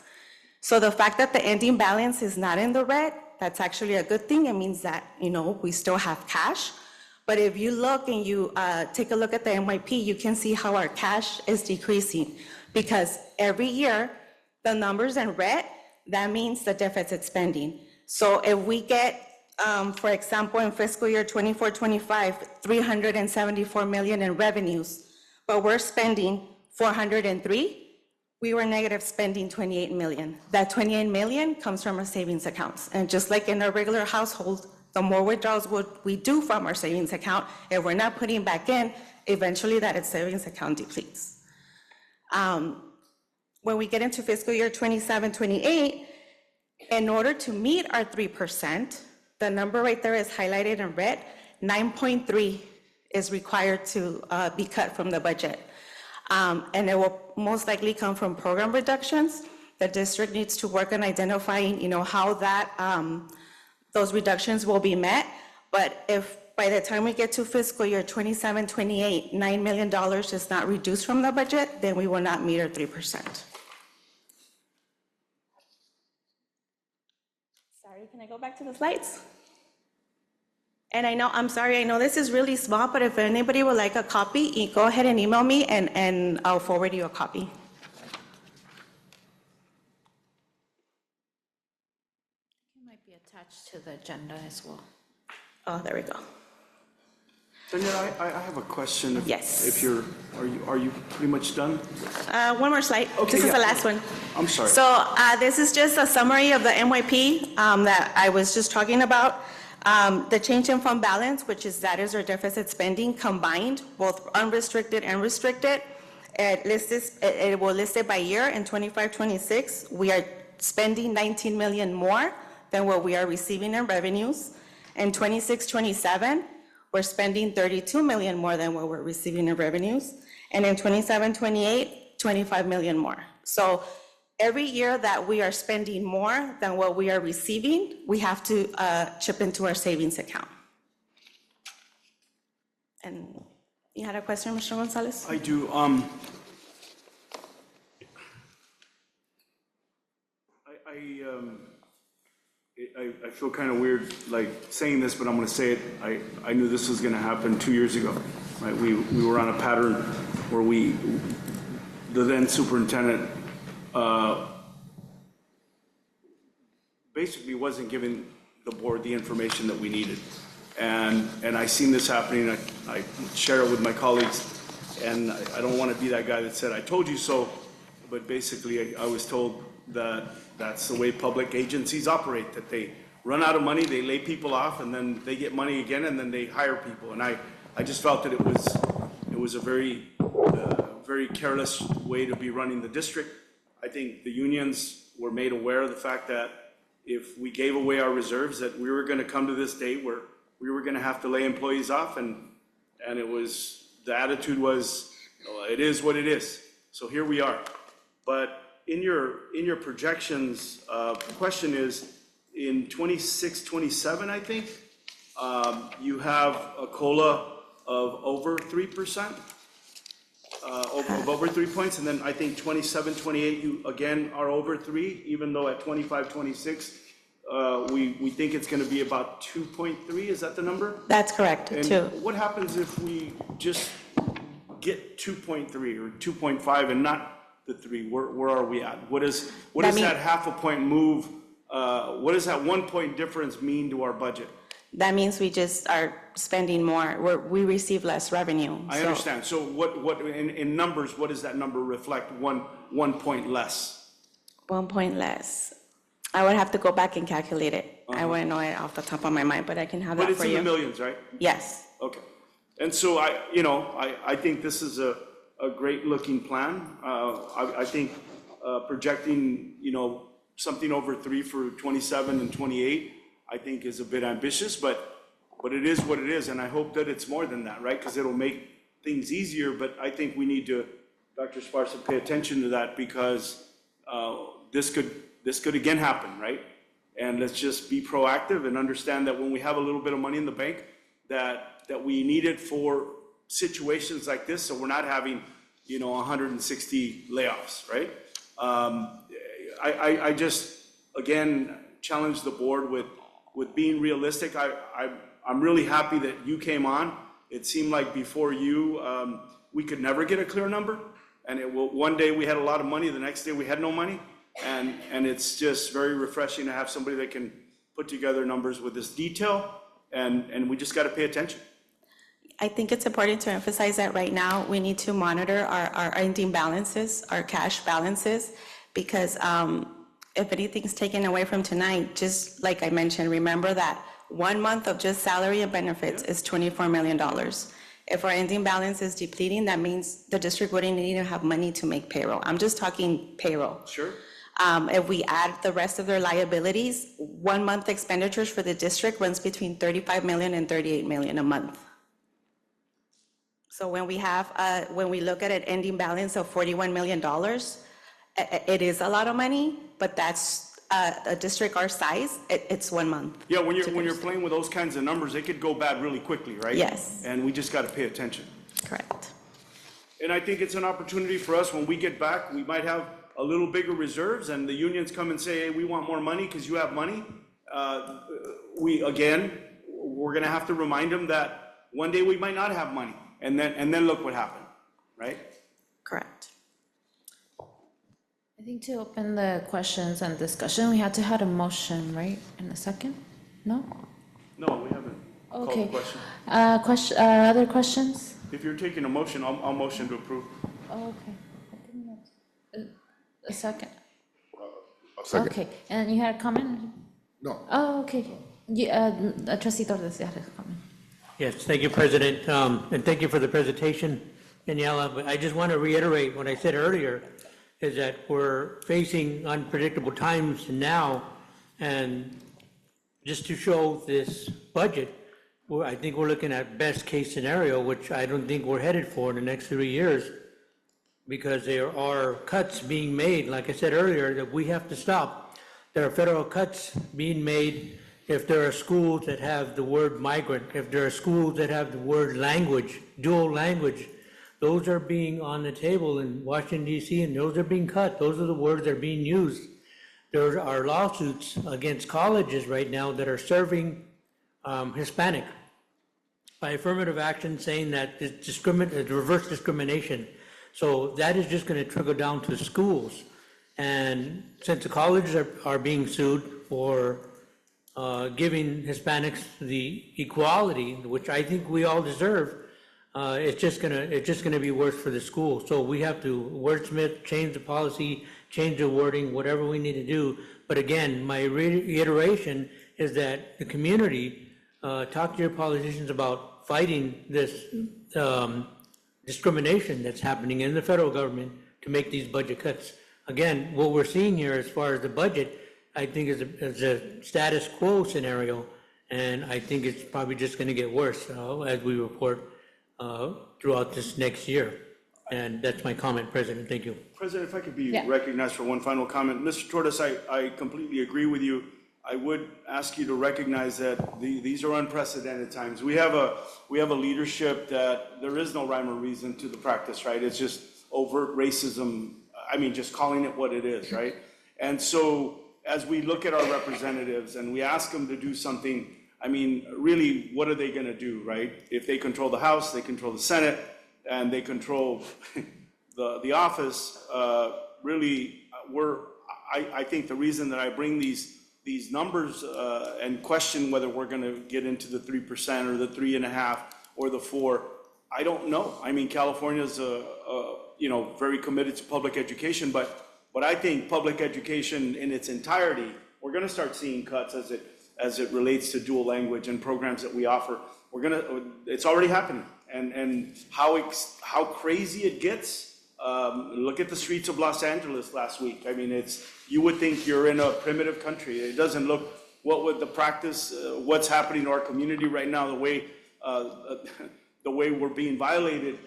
So the fact that the ending balance is not in the red, that's actually a good thing. It means that, we still have cash. But if you look and you take a look at the NYP, you can see how our cash is decreasing. Because every year, the numbers in red, that means the deficit spending. So if we get, for example, in fiscal year 24-25, 374 million in revenues, but we're spending 403, we were negative spending 28 million. That 28 million comes from our savings accounts. And just like in a regular household, the more withdrawals we do from our savings account, if we're not putting back in, eventually that savings account depletes. When we get into fiscal year 27-28, in order to meet our 3%, the number right there is highlighted in red, 9.3 is required to be cut from the budget. And it will most likely come from program reductions. The district needs to work on identifying, how that those reductions will be met. But if by the time we get to fiscal year 27-28, $9 million is not reduced from the budget, then we will not meet our 3%. Sorry, can I go back to the slides? And I'm sorry, I know this is really small, but if anybody would like a copy, go ahead and email me and I'll forward you a copy. It might be attached to the agenda as well. Oh, there we go. Danielle, I have a question. Yes. If are you pretty much done? One more slide. Okay, This is the yeah. last one. I'm sorry. So this is just a summary of the MYP that I was just talking about. The change in fund balance, that is our deficit spending combined, both unrestricted and restricted. It will list it by year. In 25-26, we are spending 19 million more than what we are receiving in revenues. In 26-27, we're spending 32 million more than what we're receiving in revenues. And in 27-28, 25 million more. So every year that we are spending more than what we are receiving, we have to chip into our savings account. And you had a question, Mr. Gonzalez? I do. I feel kind of weird, like, saying this, but I'm going to say it. I knew this was going to happen 2 years ago, right? We were on a pattern where the then superintendent basically wasn't giving the board the information that we needed. And I seen this happening. I share it with my colleagues, and I don't want to be that guy that said, I told you so, but basically I was told that that's the way public agencies operate, that they run out of money, they lay people off, and then they get money again, and then they hire people. And I just felt that it was a very, very careless way to be running the district. I think the unions were made aware of the fact that if we gave away our reserves, that we were going to come to this day where we were going to have to lay employees off, and the attitude was, it is what it is. So here we are. But in your projections, the question is, in 26-27, I think, you have a COLA of over 3%, of over 3 points, and then I think 27-28, you again are over 3, even though at 25-26, we think it's going to be about 2.3. Is that the number? That's correct, And too. what happens if we just get 2.3 or 2.5 and not the 3? Where are we at? What is that half a point move? What does that 1 point difference mean to our budget? That means we just are spending more. We receive less revenue. I understand. So what in numbers, what does that number reflect? 1 point less? 1 point less. I would have to go back and calculate it. I wouldn't know it off the top of my mind, but I can have that for you. But it's in the millions, right? Yes. Okay. And so I think this is a great looking plan. I think projecting, something over 3 for 27 and 28, I think is a bit ambitious, but it is what it is. And I hope that it's more than that, right? Because it'll make things easier. But I think we need to, Dr. Esparza, pay attention to that, because this could again happen, right? And let's just be proactive and understand that when we have a little bit of money in the bank, that we need it for situations like this, so we're not having 160 layoffs, right? I just again challenge the board with being realistic. I'm really happy that you came on. It seemed like before you, we could never get a clear number. And one day we had a lot of money, the next day we had no money. And it's just very refreshing to have somebody that can put together numbers with this detail, and we just got to pay attention. I think it's important to emphasize that right now, we need to monitor our ending balances, our cash balances, because if anything's taken away from tonight, just like I mentioned, remember that 1 month of just salary and benefits is $24 million. If our ending balance is depleting, that means the district wouldn't need to have money to make payroll. I'm just talking payroll. Sure. If we add the rest of their liabilities, 1 month expenditures for the district runs between 35 million and 38 million a month. So when we look at an ending balance of $41 million, it is a lot of money, but that's a district our size, it's 1 month. Yeah, when you're playing with those kinds of numbers, it could go bad really quickly, right? Yes. And we just got to pay attention. Correct. And I think it's an opportunity for us, when we get back, we might have a little bigger reserves, and the unions come and say, hey, we want more money because you have money. We're going to have to remind them that one day we might not have money, and then look what happened, right? Correct. I think to open the questions and discussion, we had to have a motion, right, in a second? No? No, we haven't called the Okay. question. Other questions? If you're taking a motion, I'll motion to approve. Oh, okay. I think that's- A second? A second. Okay, and you had a comment? No. Oh, okay. Trustee Torres, you had a comment. Yes, thank you, President, and thank you for the presentation, Daniela. But I just want to reiterate what I said earlier, is that we're facing unpredictable times now, and just to show this budget, I think we're looking at best-case scenario, which I don't think we're headed for in the next 3 years, because there are cuts being made, like I said earlier, that we have to stop. There are federal cuts being made if there are schools that have the word migrant, if there are schools that have the word language, dual language. Those are being on the table in Washington, D.C., and those are being cut. Those are the words that are being used. There are lawsuits against colleges right now that are serving Hispanic by affirmative action, saying that it's reverse discrimination. So that is just going to trickle down to schools. And since the colleges are being sued for giving Hispanics the equality, which I think we all deserve, it's just gonna be worse for the school. So we have to wordsmith, change the policy, change the wording, whatever we need to do. But again, my reiteration is that the community, talk to your politicians about fighting this discrimination that's happening in the federal government to make these budget cuts. Again, what we're seeing here as far as the budget, I think is a status quo scenario, and I think it's probably just going to get worse as we report throughout this next year. And that's my comment, President. Thank you. President, if I could be recognized for one final comment. Mr. Torres, I completely agree with you. I would ask you to recognize that these are unprecedented times. We have a leadership that there is no rhyme or reason to the practice, right? It's just overt racism. I mean, just calling it what it is, right? And so as we look at our representatives and we ask them to do something, I mean, really, what are they going to do, right? If they control the House, they control the Senate, and they control the office, really, I think the reason that I bring these numbers and question whether we're going to get into the 3% or the 3.5% or the 4%, I don't know. I mean, California's very committed to public education, but I think public education in its entirety, we're going to start seeing cuts as it relates to dual language and programs that we offer. It's already happening, and how crazy it gets. Look at the streets of Los Angeles last week. I mean, you would think you're in a primitive country. It doesn't look, what would the practice, what's happening to our community right now, the way we're being violated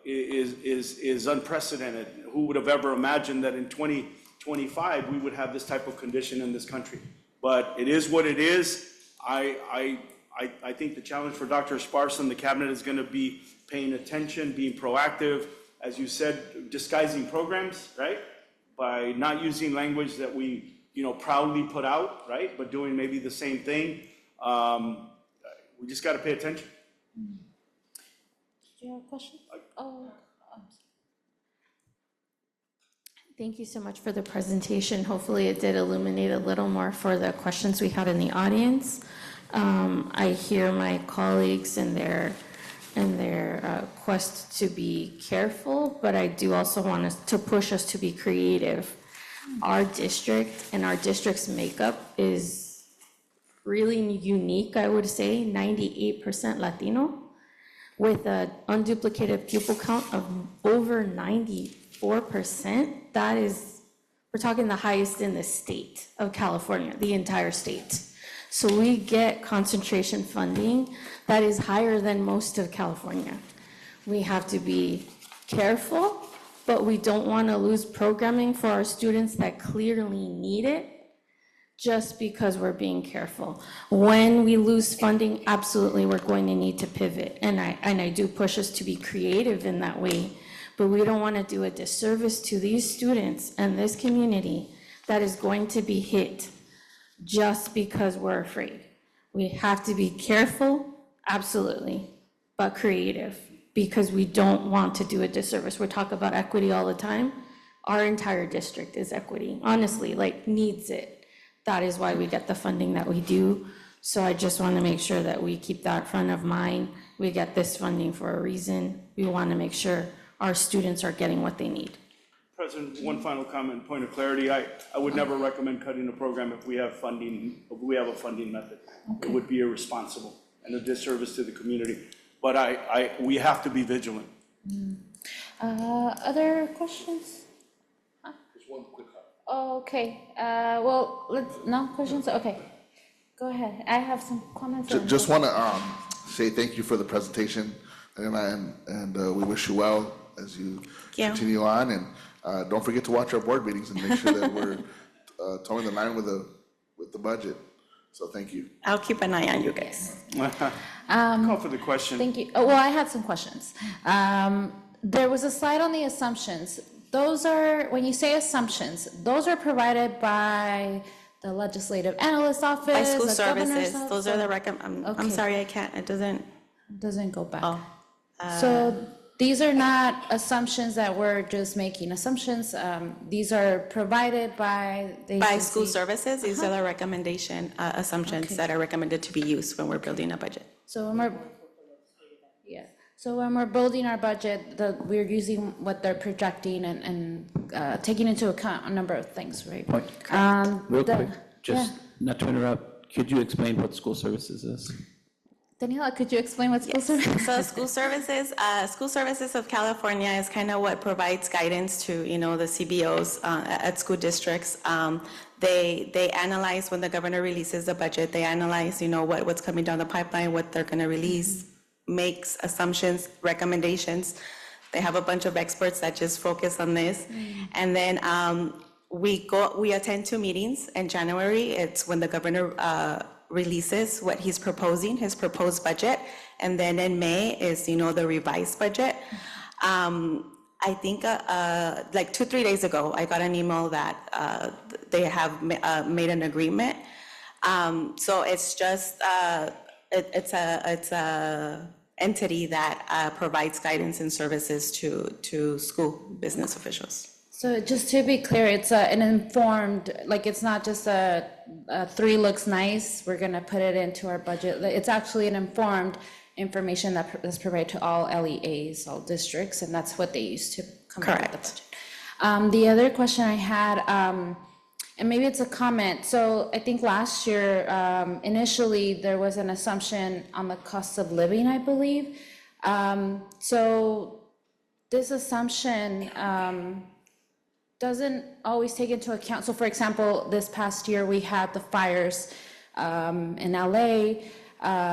is unprecedented. Who would have ever imagined that in 2025 we would have this type of condition in this country? But it is what it is. I think the challenge for Dr. Esparza and the cabinet is going to be paying attention, being proactive, as you said, disguising programs, right? By not using language that we, proudly put out, right? But doing maybe the same thing. we just got to pay attention. Do you have a question? Oh, Thank you so much for the presentation. Hopefully it did illuminate a little more for the questions we had in the audience. I hear my colleagues in their quest to be careful, but I do also want us to push us to be creative. Our district and our district's makeup is really unique, I would say, 98% Latino, with an unduplicated pupil count of over 94%. That is, we're talking the highest in the state of California, the entire state. So we get concentration funding that is higher than most of California. We have to be careful, but we don't want to lose programming for our students that clearly need it just because we're being careful. When we lose funding, absolutely, we're going to need to pivot. And I do push us to be creative in that way, but we don't want to do a disservice to these students and this community that is going to be hit just because we're afraid. We have to be careful, absolutely, but creative, because we don't want to do a disservice. We talk about equity all the time. Our entire district is equity, honestly, like needs it. That is why we get the funding that we do. So I just want to make sure that we keep that front of mind. We get this funding for a reason. We want to make sure our students are getting what they need. President, one final comment, point of clarity. I would never recommend cutting a program if we have funding, if we have a funding method. It would be irresponsible and a disservice to the community. But we have to be vigilant. other questions? Just one quick comment. Oh, okay, well, no questions, okay. Go ahead, I have some comments. Just want to say thank you for the presentation, and we wish you well as you continue on. And don't forget to watch our board meetings and make sure that we're towing the line with the budget. So thank you. I'll keep an eye on you guys. Call for the question. Thank you. Oh, well, I had some questions. There was a slide on the assumptions. Those are, when you say assumptions, those are provided by the legislative analyst office? By school the governor's services, office? those are the I'm sorry, I can't, it doesn't. Doesn't go back. Oh. So these are not assumptions that we're just making assumptions. These are provided by the By agency. school services, these are the recommendation assumptions that are recommended to be used when we're building a budget. So when we're building our budget, we're using what they're projecting and taking into account a number of things, right? Real quick, just not to interrupt, could you explain what school services is? Daniela, could you explain what school services? So School Services of California is kind of what provides guidance to, the CBOs at school districts. They analyze when the governor releases the budget, they analyze, what's coming down the pipeline, what they're going to release, makes assumptions, recommendations. They have a bunch of experts that just focus on this. And then we attend 2 meetings in January. It's when the governor releases what he's proposing, his proposed budget. And then in May is, the revised budget. I think like 2-3 days ago, I got an email that they have made an agreement. So it's just, it's a entity that provides guidance and services to school business officials. So just to be clear, it's an informed, like it's not just a 3 looks nice, we're gonna put it into our budget. It's actually an informed information that's provided to all LEAs, all districts, and that's what they use to come up with the budget. The other question I had, and maybe it's a comment. So I think last year, initially, there was an assumption on the cost of living, I believe. So this assumption doesn't always take into account. So for example, this past year, we had the fires in LA.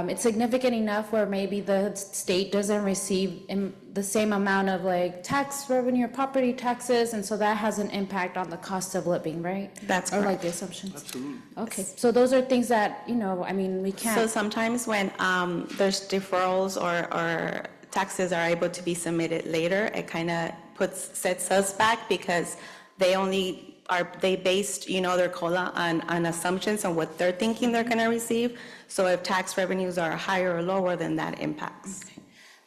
It's significant enough where maybe the state doesn't receive the same amount of like tax revenue or property taxes, and so that has an impact on the cost of living, right? That's correct. Or like the assumptions. Absolutely. Okay, so those are things that, we can't. So sometimes when there's deferrals or taxes are able to be submitted later, it kind of sets us back because they only they based, their COLA on assumptions on what they're thinking they're going to receive. So if tax revenues are higher or lower, then that impacts.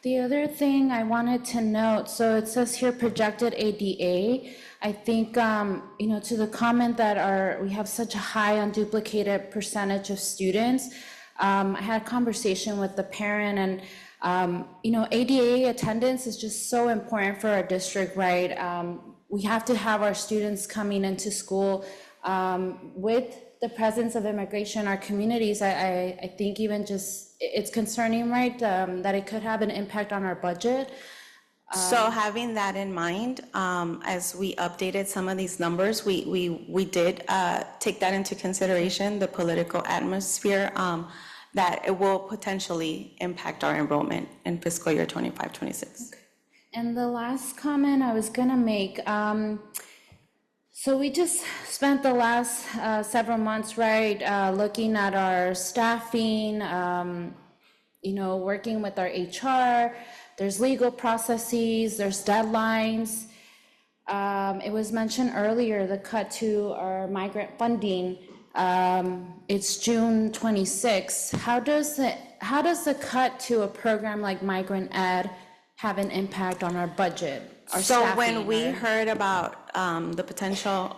The other thing I wanted to note, so it says here projected ADA. I think, to the comment that we have such a high unduplicated percentage of students. I had a conversation with the parent and, ADA attendance is just so important for our district, right? We have to have our students coming into school with the presence of immigration, our communities. I think even just, it's concerning, right, that it could have an impact on our budget. So having that in mind, as we updated some of these numbers, we did take that into consideration, the political atmosphere, that it will potentially impact our enrollment in fiscal year 25-26. And the last comment I was gonna make, so we just spent the last several months, right, looking at our staffing, working with our HR, there's legal processes, there's deadlines. It was mentioned earlier, the cut to our migrant funding, it's June 26. How does the cut to a program like Migrant Ed have an impact on our budget, our So staffing, when we right? heard about the potential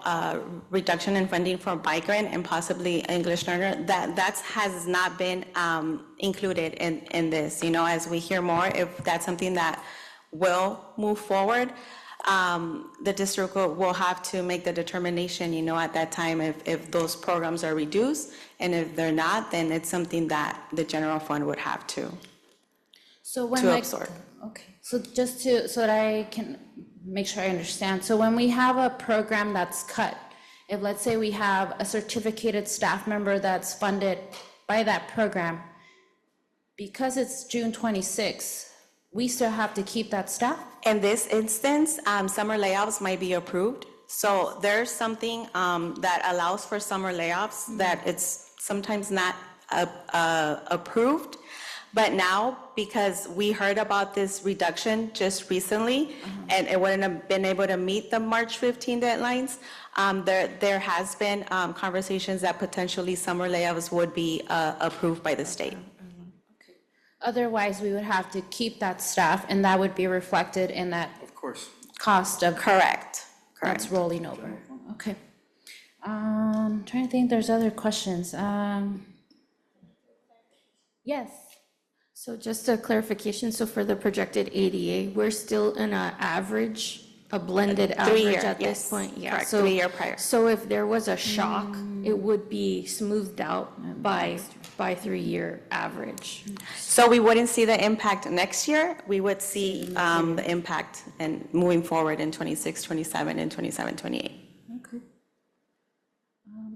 reduction in funding for migrant and possibly English learner, that has not been included in this. As we hear more, if that's something that will move forward, the district will have to make the determination, at that time, if those programs are reduced, and if they're not, then it's something that the general fund would have to absorb. Okay, so just so that I can make sure I understand. So when we have a program that's cut, if let's say we have a certificated staff member that's funded by that program, because it's June 26, we still have to keep that staff? In this instance, summer layoffs might be approved. So there's something that allows for summer layoffs that it's sometimes not approved. But now, because we heard about this reduction just recently, and it wouldn't have been able to meet the March 15 deadlines, there has been conversations that potentially summer layoffs would be approved by the state. Otherwise, we would have to keep that staff, and that would be reflected in that Of course. cost of. Correct. That's rolling over. Okay. Trying to think, there's other questions. Yes. So just a clarification, so for the projected ADA, we're still in a blended average at this point? Yeah. Correct, So 3-year prior. So if there was a shock, it would be smoothed out by 3-year average. So we wouldn't see the impact next year. We would see the impact and moving forward in 26, 27, and 27, 28. Okay.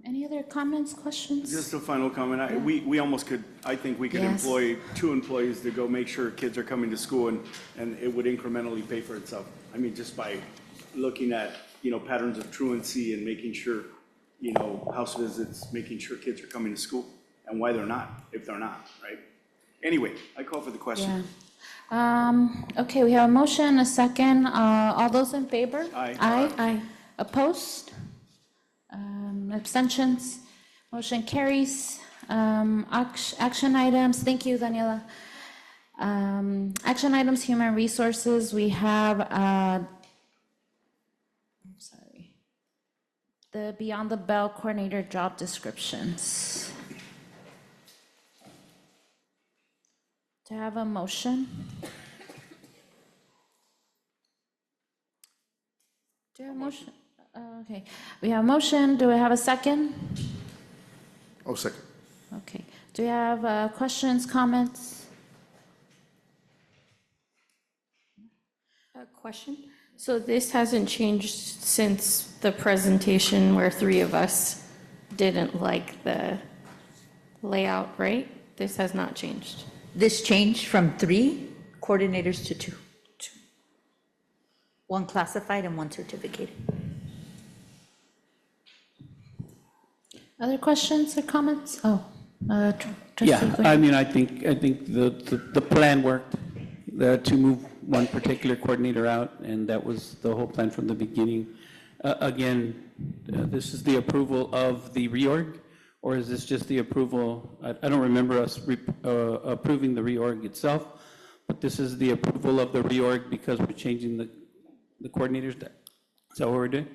Any other comments, questions? Just a final comment. I think we could Yes. employ 2 employees to go make sure kids are coming to school, and it would incrementally pay for itself. I mean, just by looking at, patterns of truancy and making sure, house visits, making sure kids are coming to school, and why they're not, if they're not, right? Anyway, I call for the question. Yeah. Okay, we have a motion, a second. All those in favor? Aye. Aye. Opposed? Abstentions? Motion carries. Action items, thank you, Daniela. Action items, human resources, we have, the Beyond the Bell coordinator job descriptions. Do I have a motion? Do I have a motion? Okay, we have a motion. Do we have a second? Oh, second. Okay. Do we have questions, comments? A question? So this hasn't changed since the presentation where 3 of us didn't like the layout, right? This has not changed. This changed from 3 coordinators to 2. 1 classified and 1 certificated. Other questions or comments? Oh, trustee Yeah, Guerrero. I mean, I think the plan worked, to move one particular coordinator out, and that was the whole plan from the beginning. Again, this is the approval of the reorg, or is this just the approval? I don't remember us approving the reorg itself, but this is the approval of the reorg because we're changing the coordinators. Is that what we're doing?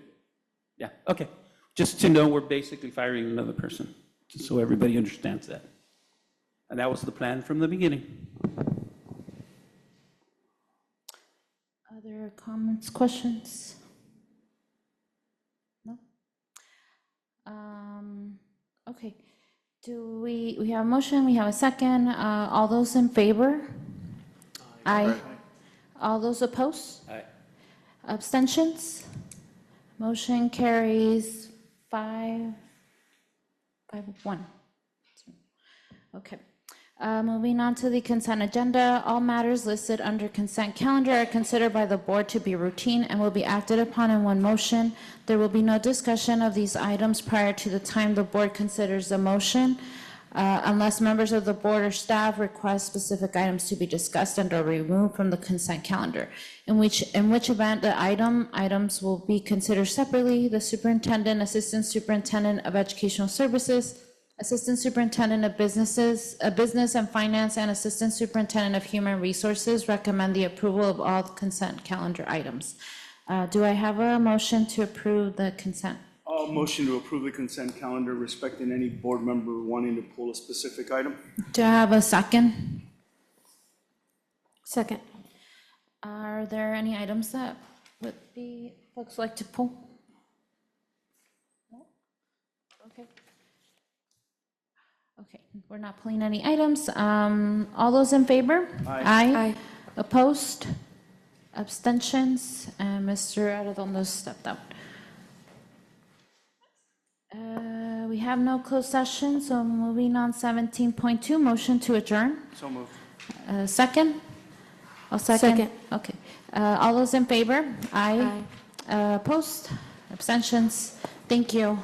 Yeah, okay. Just to know we're basically firing another person, just so everybody understands that. And that was the plan from the beginning. Other comments, questions? No? Okay. Do we have a motion, we have a second. All those in favor? Aye. All those opposed? Aye. Abstentions? Motion carries 5-1. Okay. Moving on to the consent agenda, all matters listed under consent calendar are considered by the board to be routine and will be acted upon in one motion. There will be no discussion of these items prior to the time the board considers the motion, unless members of the board or staff request specific items to be discussed and are removed from the consent calendar, in which event the items will be considered separately. The superintendent, assistant superintendent of educational services, assistant superintendent of business and finance, and assistant superintendent of human resources recommend the approval of all consent calendar items. Do I have a motion to approve the consent? Motion to approve the consent calendar, respecting any board member wanting to pull a specific item. Do I have a second? Second. Are there any items that would be folks like to pull? No? Okay. Okay, we're not pulling any items. All those in favor? Aye. Opposed? Abstentions? And Mr. Arredondo stepped out. We have no closed session, so moving on 17.2, motion to adjourn. So moved. Second? I'll second. Okay. All those in favor? Aye. Opposed? Abstentions? Thank you.